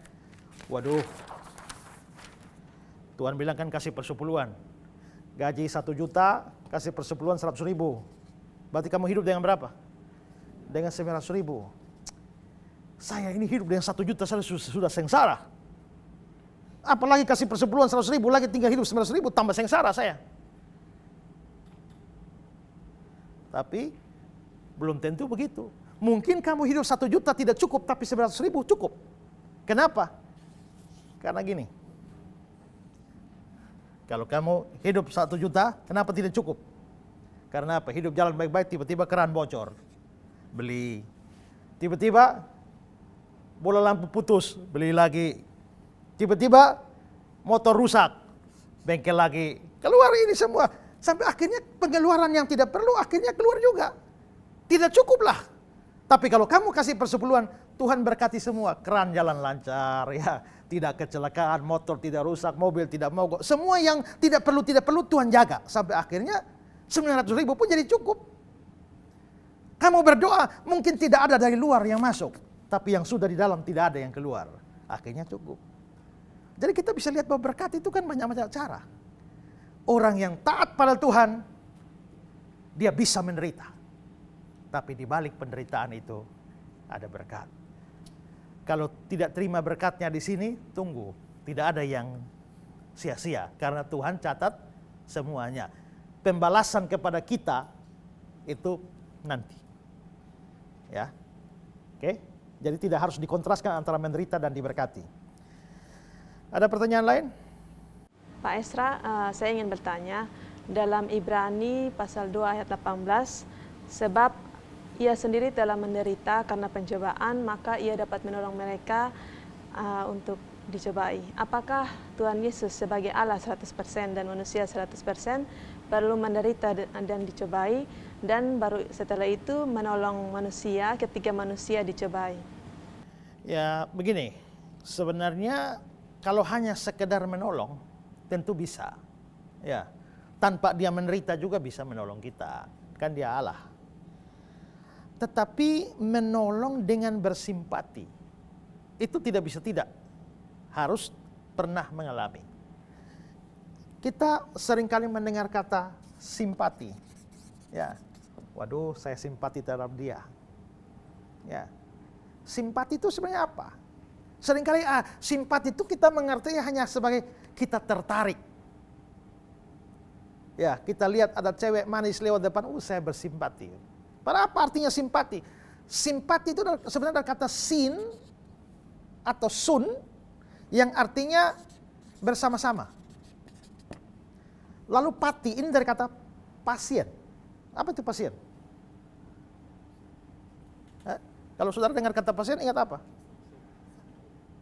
waduh, Tuhan bilang kan kasih persepuluhan. Gaji 1 juta, kasih persepuluhan 100 ribu. Berarti kamu hidup dengan berapa? Dengan 900 ribu. Saya ini hidup dengan 1 juta, saya sudah sengsara. Apalagi kasih persepuluhan 100 ribu, lagi tinggal hidup 900 ribu, tambah sengsara saya. Tapi belum tentu begitu. Mungkin kamu hidup 1 juta tidak cukup, tapi 900 ribu cukup. Kenapa? Karena gini. Kalau kamu hidup 1 juta, kenapa tidak cukup? Karena apa? Hidup jalan baik-baik, tiba-tiba keran bocor. Beli. Tiba-tiba bola lampu putus, beli lagi. Tiba-tiba motor rusak, bengkel lagi. Keluar ini semua. Sampai akhirnya pengeluaran yang tidak perlu akhirnya keluar juga. Tidak cukup lah. Tapi kalau kamu kasih persepuluhan, Tuhan berkati semua, keran jalan lancar, ya, tidak kecelakaan, motor tidak rusak, mobil tidak mogok. Semua yang tidak perlu Tuhan jaga. Sampai akhirnya 900.000 pun jadi cukup. Kamu berdoa, mungkin tidak ada dari luar yang masuk. Tapi yang sudah di dalam tidak ada yang keluar. Akhirnya cukup. Jadi kita bisa lihat bahwa berkat itu kan banyak macam cara. Orang yang taat pada Tuhan, dia bisa menderita. Tapi di balik penderitaan itu ada berkat. Kalau tidak terima berkatnya di sini, tunggu. Tidak ada yang sia-sia. Karena Tuhan catat semuanya. Pembalasan kepada kita itu nanti. Ya, oke. Jadi tidak harus dikontraskan antara menderita dan diberkati. Ada pertanyaan lain? Pak Esra, saya ingin bertanya, dalam Ibrani pasal 2 ayat 18, sebab ia sendiri telah menderita karena pencobaan, maka ia dapat menolong mereka untuk dicobai. Apakah Tuhan Yesus sebagai Allah 100% dan manusia 100% perlu menderita dan dicobai, dan baru setelah itu menolong manusia ketika manusia dicobai? Ya begini, sebenarnya kalau hanya sekedar menolong, tentu bisa. Ya, tanpa dia menderita juga bisa menolong kita, kan dia Allah. Tetapi menolong dengan bersimpati, itu tidak bisa tidak. Harus pernah mengalami. Kita seringkali mendengar kata simpati. Ya, waduh saya simpati terhadap dia. Ya, simpati itu sebenarnya apa? Seringkali simpati itu kita mengertinya hanya sebagai kita tertarik. Ya, kita lihat ada cewek manis lewat depan, saya bersimpati. Pada apa artinya simpati? Simpati itu sebenarnya dari kata sin atau sun yang artinya bersama-sama. Lalu pati ini dari kata pasien. Apa itu pasien? Kalau saudara dengar kata pasien ingat apa?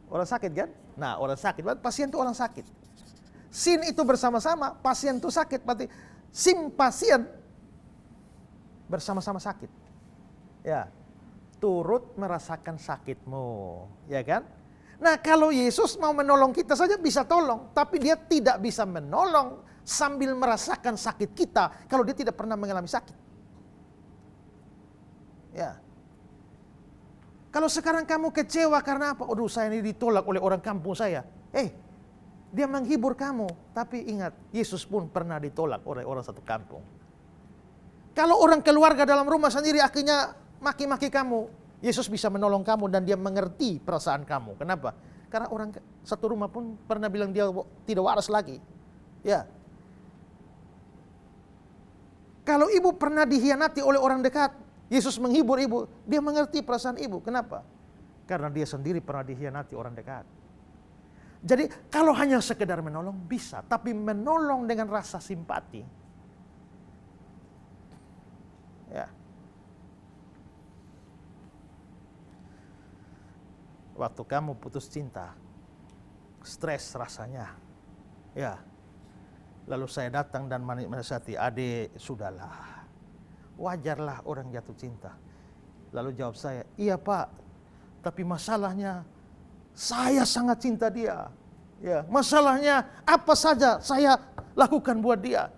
Orang sakit kan? Nah, orang sakit. Berarti pasien itu orang sakit. Sin itu bersama-sama, pasien itu sakit. Berarti simpasien bersama-sama sakit. Ya, turut merasakan sakitmu, ya kan? Nah, kalau Yesus mau menolong kita saja bisa tolong, tapi dia tidak bisa menolong sambil merasakan sakit kita kalau dia tidak pernah mengalami sakit. Ya. Kalau sekarang kamu kecewa karena apa? Aduh, saya ini ditolak oleh orang kampung saya. Dia menghibur kamu, tapi ingat, Yesus pun pernah ditolak oleh orang satu kampung. Kalau orang keluarga dalam rumah sendiri akhirnya maki-maki kamu, Yesus bisa menolong kamu dan dia mengerti perasaan kamu. Kenapa? Karena orang satu rumah pun pernah bilang dia tidak waras lagi. Ya. Kalau ibu pernah dikhianati oleh orang dekat, Yesus menghibur ibu, dia mengerti perasaan ibu. Kenapa? Karena dia sendiri pernah dikhianati orang dekat. Jadi kalau hanya sekedar menolong bisa, tapi menolong dengan rasa simpati. Ya. Waktu kamu putus cinta, stres rasanya. Ya. Lalu saya datang dan menasihati, adik, sudahlah. Wajarlah orang jatuh cinta. Lalu jawab saya, iya Pak, tapi masalahnya saya sangat cinta dia. Ya, masalahnya apa saja saya lakukan buat dia.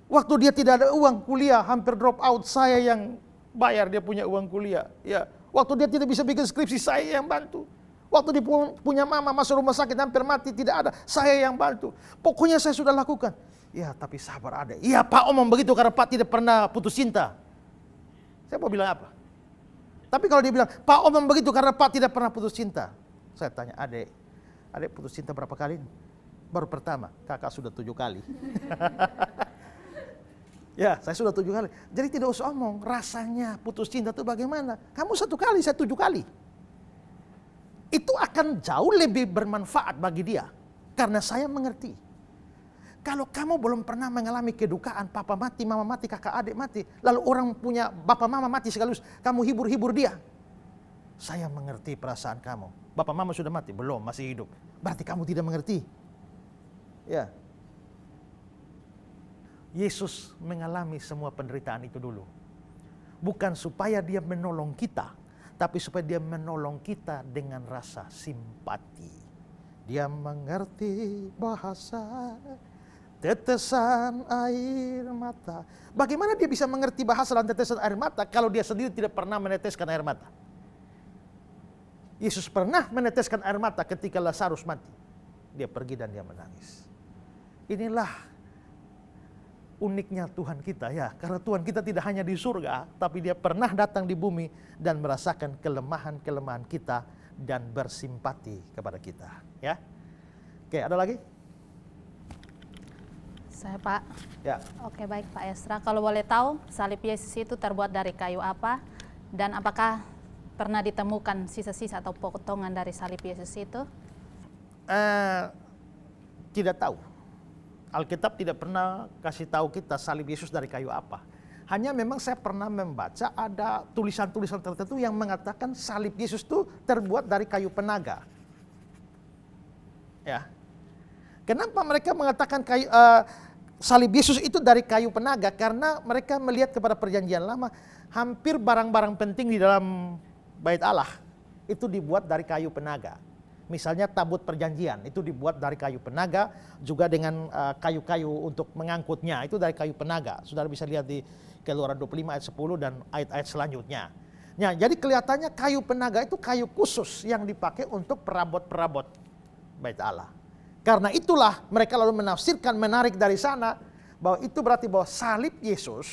Waktu dia tidak ada uang kuliah, hampir drop out, saya yang bayar dia punya uang kuliah. Ya, waktu dia tidak bisa bikin skripsi, saya yang bantu. Waktu dia punya mama masuk rumah sakit hampir mati, tidak ada, saya yang bantu. Pokoknya saya sudah lakukan. Ya, tapi sabar ada. Iya Pak, omong begitu karena Pak tidak pernah putus cinta. Saya mau bilang apa? Tapi kalau dia bilang, Pak omong begitu karena Pak tidak pernah putus cinta. Saya tanya, adik putus cinta berapa kali? Baru pertama, kakak sudah 7 kali. Ya, saya sudah 7 kali. Jadi tidak usah omong, rasanya putus cinta itu bagaimana? Kamu 1 kali, saya 7 kali. Itu akan jauh lebih bermanfaat bagi dia. Karena saya mengerti. Kalau kamu belum pernah mengalami kedukaan, papa mati, mama mati, kakak adik mati. Lalu orang punya bapak mama mati sekaligus, kamu hibur-hibur dia. Saya mengerti perasaan kamu. Bapak mama sudah mati? Belum, masih hidup. Berarti kamu tidak mengerti. Ya. Yesus mengalami semua penderitaan itu dulu. Bukan supaya dia menolong kita, tapi supaya dia menolong kita dengan rasa simpati. Dia mengerti bahasa tetesan air mata. Bagaimana dia bisa mengerti bahasa dan tetesan air mata kalau dia sendiri tidak pernah meneteskan air mata? Yesus pernah meneteskan air mata ketika Lazarus mati. Dia pergi dan dia menangis. Inilah uniknya Tuhan kita ya. Karena Tuhan kita tidak hanya di surga, tapi dia pernah datang di bumi dan merasakan kelemahan-kelemahan kita dan bersimpati kepada kita. Ya. Oke, ada lagi? Saya Pak. Ya. Oke baik Pak Esra, kalau boleh tahu salib Yesus itu terbuat dari kayu apa? Dan apakah pernah ditemukan sisa-sisa atau potongan dari salib Yesus itu? Tidak tahu. Alkitab tidak pernah kasih tahu kita salib Yesus dari kayu apa. Hanya memang saya pernah membaca ada tulisan-tulisan tertentu yang mengatakan salib Yesus itu terbuat dari kayu penaga. Ya. Kenapa mereka mengatakan salib Yesus itu dari kayu penaga? Karena mereka melihat kepada perjanjian lama, hampir barang-barang penting di dalam bait Allah itu dibuat dari kayu penaga. Misalnya tabut perjanjian itu dibuat dari kayu penaga, juga dengan kayu-kayu untuk mengangkutnya itu dari kayu penaga. Saudara bisa lihat di Keluaran 25 ayat 10 dan ayat-ayat selanjutnya. Nah, jadi kelihatannya kayu penaga itu kayu khusus yang dipakai untuk perabot-perabot bait Allah. Karena itulah mereka lalu menafsirkan, menarik dari sana bahwa itu berarti bahwa salib Yesus.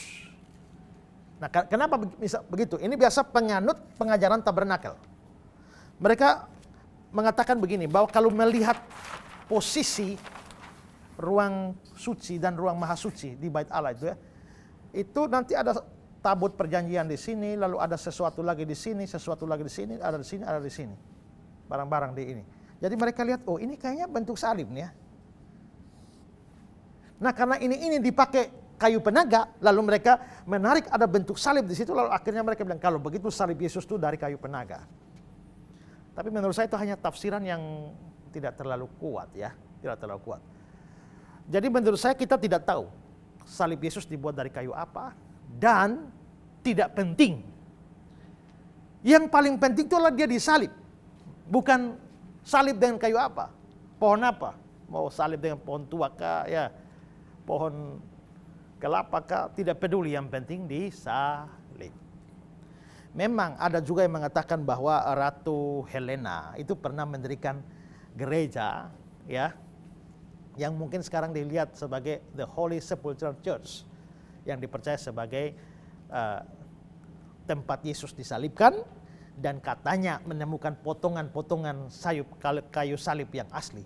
Nah, kenapa bisa begitu? Ini biasa penganut pengajaran tabernakel. Mereka mengatakan begini, bahwa kalau melihat posisi ruang suci dan ruang maha suci di bait Allah itu ya, itu nanti ada tabut perjanjian di sini, lalu ada sesuatu lagi di sini, sesuatu lagi di sini, ada di sini, ada di sini. Barang-barang di ini. Jadi mereka lihat, oh ini kayaknya bentuk salib nih ya. Nah, karena ini dipakai kayu penaga, lalu mereka menarik ada bentuk salib di situ, lalu akhirnya mereka bilang kalau begitu salib Yesus itu dari kayu penaga. Tapi menurut saya itu hanya tafsiran yang tidak terlalu kuat ya, tidak terlalu kuat. Jadi menurut saya kita tidak tahu salib Yesus dibuat dari kayu apa dan tidak penting. Yang paling penting itu adalah dia disalib. Bukan salib dengan kayu apa, pohon apa. Mau salib dengan pohon tua kah, ya, pohon kelapa kah, tidak peduli, yang penting disalib. Memang ada juga yang mengatakan bahwa Ratu Helena itu pernah mendirikan gereja ya, yang mungkin sekarang dilihat sebagai The Holy Sepulchre Church, yang dipercaya sebagai tempat Yesus disalibkan, dan katanya menemukan potongan-potongan kayu salib yang asli.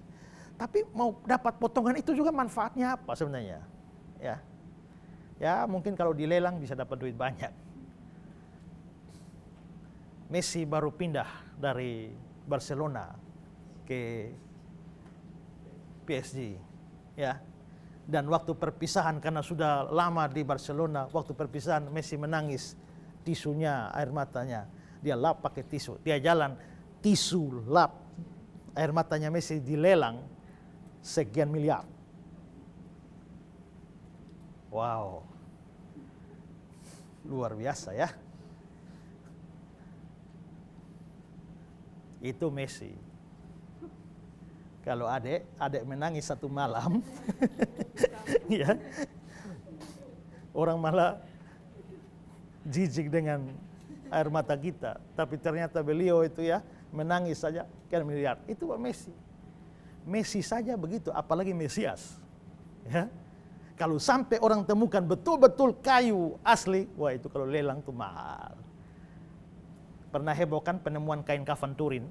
Tapi mau dapat potongan itu juga manfaatnya apa sebenarnya? Ya mungkin kalau dilelang bisa dapat duit banyak. Messi baru pindah dari Barcelona ke PSG, ya. Dan waktu perpisahan, karena sudah lama di Barcelona, waktu perpisahan Messi menangis, tisunya, air matanya, dia lap pakai tisu. Dia jalan, tisu lap, air matanya Messi dilelang sekian miliar. Wow, luar biasa ya. Itu Messi. Kalau adik menangis satu malam, ya, orang malah jijik dengan air mata kita, tapi ternyata beliau itu ya menangis saja sekian miliar. Itu Messi. Messi saja begitu, apalagi Mesias. Ya. Kalau sampai orang temukan betul-betul kayu asli, wah itu kalau lelang tuh mahal. Pernah heboh kan penemuan kain kafan Turin,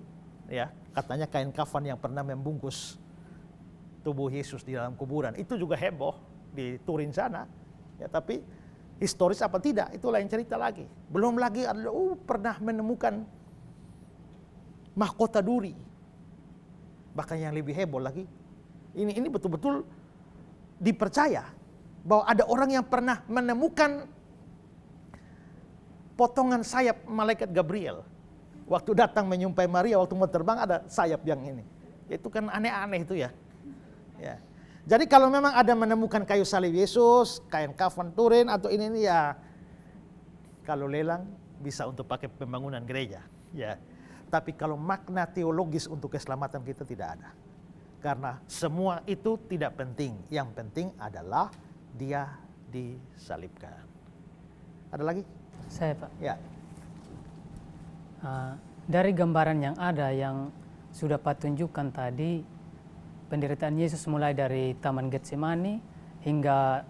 ya, katanya kain kafan yang pernah membungkus tubuh Yesus di dalam kuburan. Itu juga heboh di Turin sana, ya, tapi historis apa tidak itu lain cerita lagi. Belum lagi ada pernah menemukan mahkota duri. Bahkan yang lebih heboh lagi, ini betul-betul dipercaya bahwa ada orang yang pernah menemukan potongan sayap malaikat Gabriel. Waktu datang menyumpai Maria, waktu mau terbang ada sayap yang ini. Itu kan aneh-aneh itu ya. Ya. Jadi kalau memang ada menemukan kayu salib Yesus, kain kafan Turin atau ini ya, kalau lelang bisa untuk pakai pembangunan gereja. Ya. Tapi kalau makna teologis untuk keselamatan kita tidak ada. Karena semua itu tidak penting. Yang penting adalah dia disalibkan. Ada lagi? Saya Pak. Ya. Dari gambaran yang ada yang sudah Pak tunjukkan tadi, penderitaan Yesus mulai dari Taman Getsemani hingga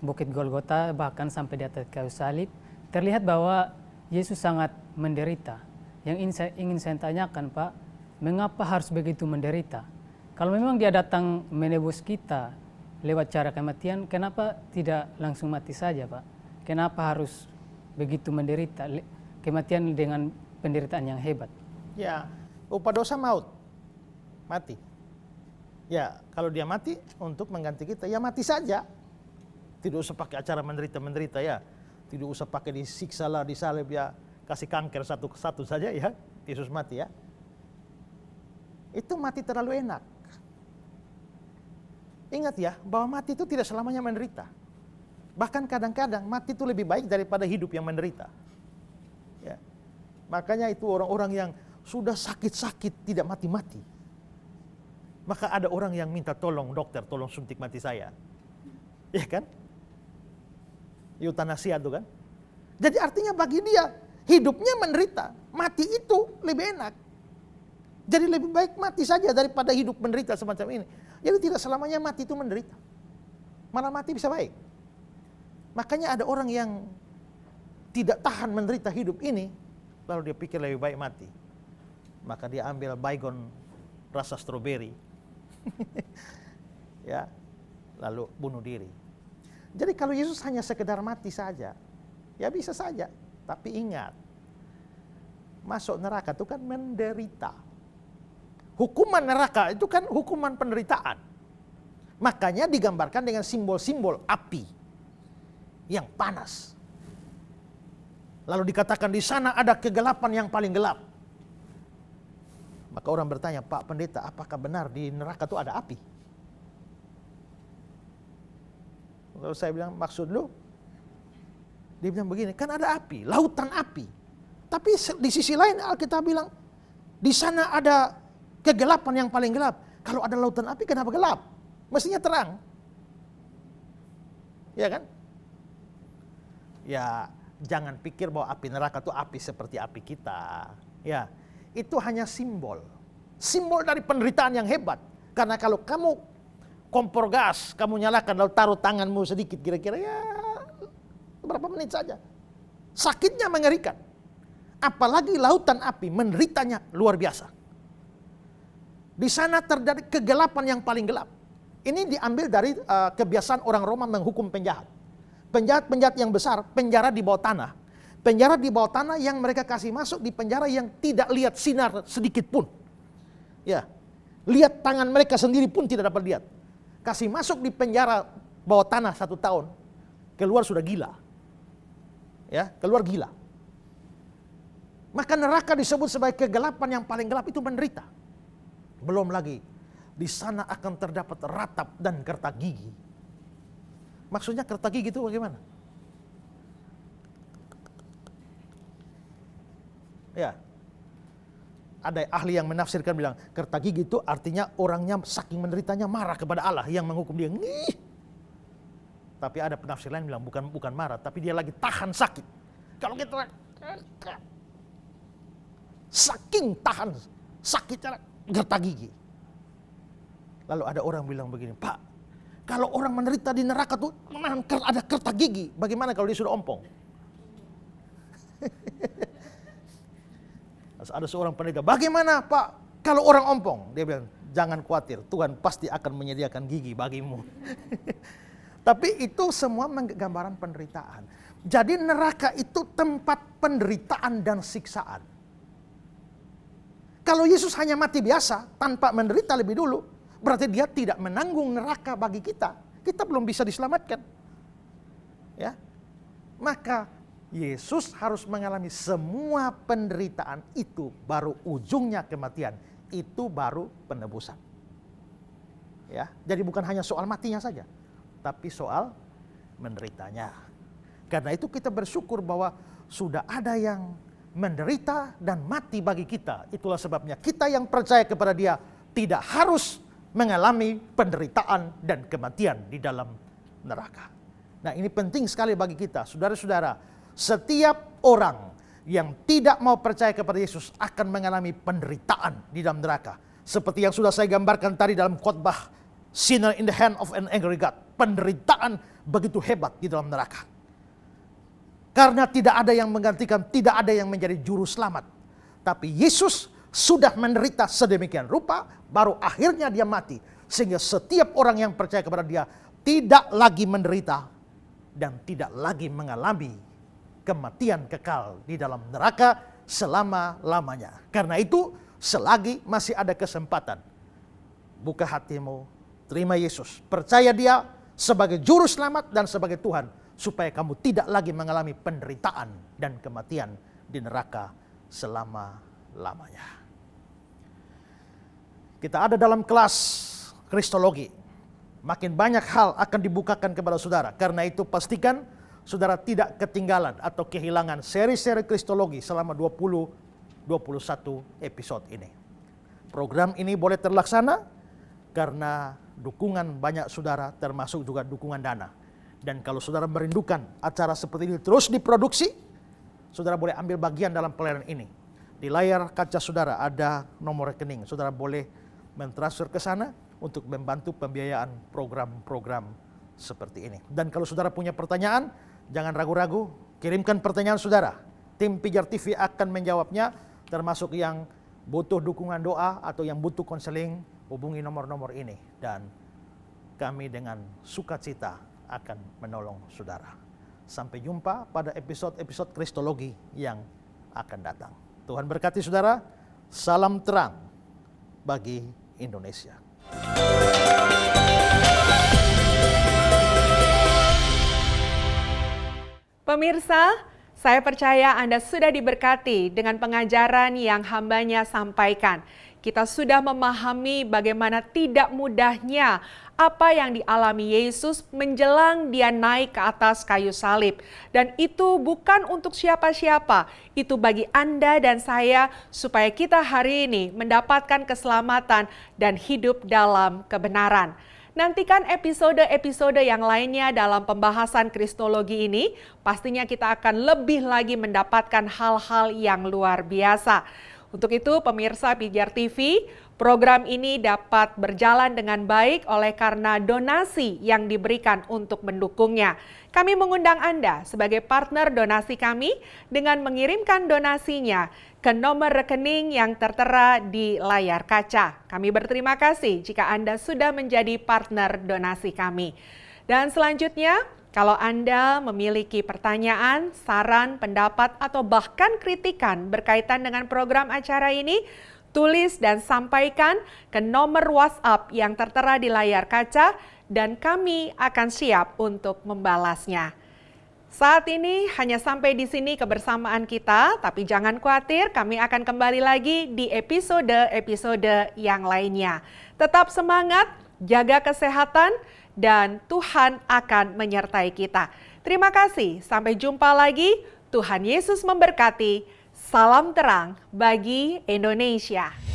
Bukit Golgota, bahkan sampai di atas kayu salib, terlihat bahwa Yesus sangat menderita. Yang ingin saya tanyakan Pak, mengapa harus begitu menderita? Kalau memang dia datang menebus kita lewat cara kematian, kenapa tidak langsung mati saja Pak? Kenapa harus begitu menderita, kematian dengan penderitaan yang hebat? Ya, upah dosa maut. Mati. Ya, kalau dia mati untuk mengganti kita, ya mati saja. Tidak usah pakai acara menderita-menderita ya. Tidak usah pakai disiksa lah, disalib ya. Kasih kanker satu-satu saja ya. Yesus mati ya. Itu mati terlalu enak. Ingat ya, bahwa mati itu tidak selamanya menderita. Bahkan kadang-kadang mati itu lebih baik daripada hidup yang menderita. Ya. Makanya itu orang-orang yang sudah sakit-sakit tidak mati-mati. Maka ada orang yang minta tolong dokter, tolong suntik mati saya. Ya kan? Eutanasia itu kan. Jadi artinya bagi dia, hidupnya menderita. Mati itu lebih enak. Jadi lebih baik mati saja daripada hidup menderita semacam ini. Jadi tidak selamanya mati itu menderita. Malah mati bisa baik. Makanya ada orang yang tidak tahan menderita hidup ini, lalu dia pikir lebih baik mati. Maka dia ambil baygon rasa stroberi. Ya, lalu bunuh diri. Jadi kalau Yesus hanya sekedar mati saja, ya bisa saja. Tapi ingat, masuk neraka itu kan menderita. Hukuman neraka itu kan hukuman penderitaan. Makanya digambarkan dengan simbol-simbol api yang panas. Lalu dikatakan di sana ada kegelapan yang paling gelap. Maka orang bertanya, Pak Pendeta, apakah benar di neraka itu ada api? Lalu saya bilang, maksud lu? Dia bilang begini, kan ada api, lautan api. Tapi di sisi lain Alkitab bilang, di sana ada kegelapan yang paling gelap. Kalau ada lautan api kenapa gelap? Mestinya terang. Ya kan? Ya, jangan pikir bahwa api neraka itu api seperti api kita. Ya, itu hanya simbol. Simbol dari penderitaan yang hebat. Karena kalau kamu kompor gas, kamu nyalakan lalu taruh tanganmu sedikit kira-kira ya berapa menit saja. Sakitnya mengerikan. Apalagi lautan api, menderitanya luar biasa. Di sana terjadi kegelapan yang paling gelap. Ini diambil dari kebiasaan orang Roma menghukum penjahat. Penjahat-penjahat yang besar, penjara di bawah tanah. Penjara di bawah tanah yang mereka kasih masuk di penjara yang tidak lihat sinar sedikit pun. Ya, lihat tangan mereka sendiri pun tidak dapat lihat. Kasih masuk di penjara bawah tanah 1 tahun, keluar sudah gila. Ya, keluar gila. Maka neraka disebut sebagai kegelapan yang paling gelap, itu menderita. Belum lagi, di sana akan terdapat ratap dan kerta gigi. Maksudnya kerta gigi itu bagaimana? Ya, ada ahli yang menafsirkan bilang, kerta gigi itu artinya orangnya saking menderitanya marah kepada Allah yang menghukum dia. Ngih. Tapi ada penafsir lain bilang bukan marah, tapi dia lagi tahan sakit. Kalau kita saking tahan sakitnya gerta gigi. Lalu ada orang bilang begini, Pak, kalau orang menderita di neraka tuh ada gerta gigi, bagaimana kalau dia sudah ompong? Ada seorang pendeta, bagaimana Pak kalau orang ompong? Dia bilang, jangan khawatir, Tuhan pasti akan menyediakan gigi bagimu. Tapi itu semua gambaran penderitaan. Jadi neraka itu tempat penderitaan dan siksaan. Kalau Yesus hanya mati biasa tanpa menderita lebih dulu, berarti dia tidak menanggung neraka bagi kita. Kita belum bisa diselamatkan. Ya. Maka Yesus harus mengalami semua penderitaan itu, baru ujungnya kematian. Itu baru penebusan. Ya, jadi bukan hanya soal matinya saja, tapi soal menderitanya. Karena itu kita bersyukur bahwa sudah ada yang menderita dan mati bagi kita. Itulah sebabnya kita yang percaya kepada Dia tidak harus mengalami penderitaan dan kematian di dalam neraka. Nah, ini penting sekali bagi kita, saudara-saudara. Setiap orang yang tidak mau percaya kepada Yesus akan mengalami penderitaan di dalam neraka. Seperti yang sudah saya gambarkan tadi dalam khotbah Sinner in the Hand of an Angry God. Penderitaan begitu hebat di dalam neraka. Karena tidak ada yang menggantikan, tidak ada yang menjadi juru selamat. Tapi Yesus sudah menderita sedemikian rupa, baru akhirnya Dia mati. Sehingga setiap orang yang percaya kepada Dia tidak lagi menderita dan tidak lagi mengalami kematian kekal di dalam neraka selama-lamanya. Karena itu, selagi masih ada kesempatan, buka hatimu, terima Yesus, percaya Dia sebagai juru selamat dan sebagai Tuhan, supaya kamu tidak lagi mengalami penderitaan dan kematian di neraka selama-lamanya. Kita ada dalam kelas Kristologi. Makin banyak hal akan dibukakan kepada saudara. Karena itu pastikan saudara tidak ketinggalan atau kehilangan seri-seri Kristologi selama 20-21 episode ini. Program ini boleh terlaksana karena dukungan banyak saudara, termasuk juga dukungan dana. Dan kalau saudara merindukan acara seperti ini terus diproduksi, saudara boleh ambil bagian dalam pelayanan ini. Di layar kaca saudara ada nomor rekening. Saudara boleh mentransfer ke sana untuk membantu pembiayaan program-program seperti ini. Dan kalau saudara punya pertanyaan, jangan ragu-ragu, kirimkan pertanyaan saudara. Tim Pijar TV akan menjawabnya, termasuk yang butuh dukungan doa atau yang butuh konseling, hubungi nomor-nomor ini. Dan kami dengan sukacita akan menolong saudara. Sampai jumpa pada episode-episode Kristologi yang akan datang. Tuhan berkati saudara. Salam terang bagi Indonesia. Pemirsa, saya percaya Anda sudah diberkati dengan pengajaran yang hambanya sampaikan. Kita sudah memahami bagaimana tidak mudahnya apa yang dialami Yesus menjelang Dia naik ke atas kayu salib. Dan itu bukan untuk siapa-siapa, itu bagi Anda dan saya supaya kita hari ini mendapatkan keselamatan dan hidup dalam kebenaran. Nantikan episode-episode yang lainnya dalam pembahasan Kristologi ini. Pastinya kita akan lebih lagi mendapatkan hal-hal yang luar biasa. Untuk itu pemirsa Pijar TV, program ini dapat berjalan dengan baik oleh karena donasi yang diberikan untuk mendukungnya. Kami mengundang Anda sebagai partner donasi kami dengan mengirimkan donasinya ke nomor rekening yang tertera di layar kaca. Kami berterima kasih jika Anda sudah menjadi partner donasi kami. Dan selanjutnya, kalau Anda memiliki pertanyaan, saran, pendapat, atau bahkan kritikan berkaitan dengan program acara ini, tulis dan sampaikan ke nomor WhatsApp yang tertera di layar kaca dan kami akan siap untuk membalasnya. Saat ini hanya sampai di sini kebersamaan kita, tapi jangan khawatir, kami akan kembali lagi di episode-episode yang lainnya. Tetap semangat, jaga kesehatan, dan Tuhan akan menyertai kita. Terima kasih, sampai jumpa lagi. Tuhan Yesus memberkati. Salam terang bagi Indonesia.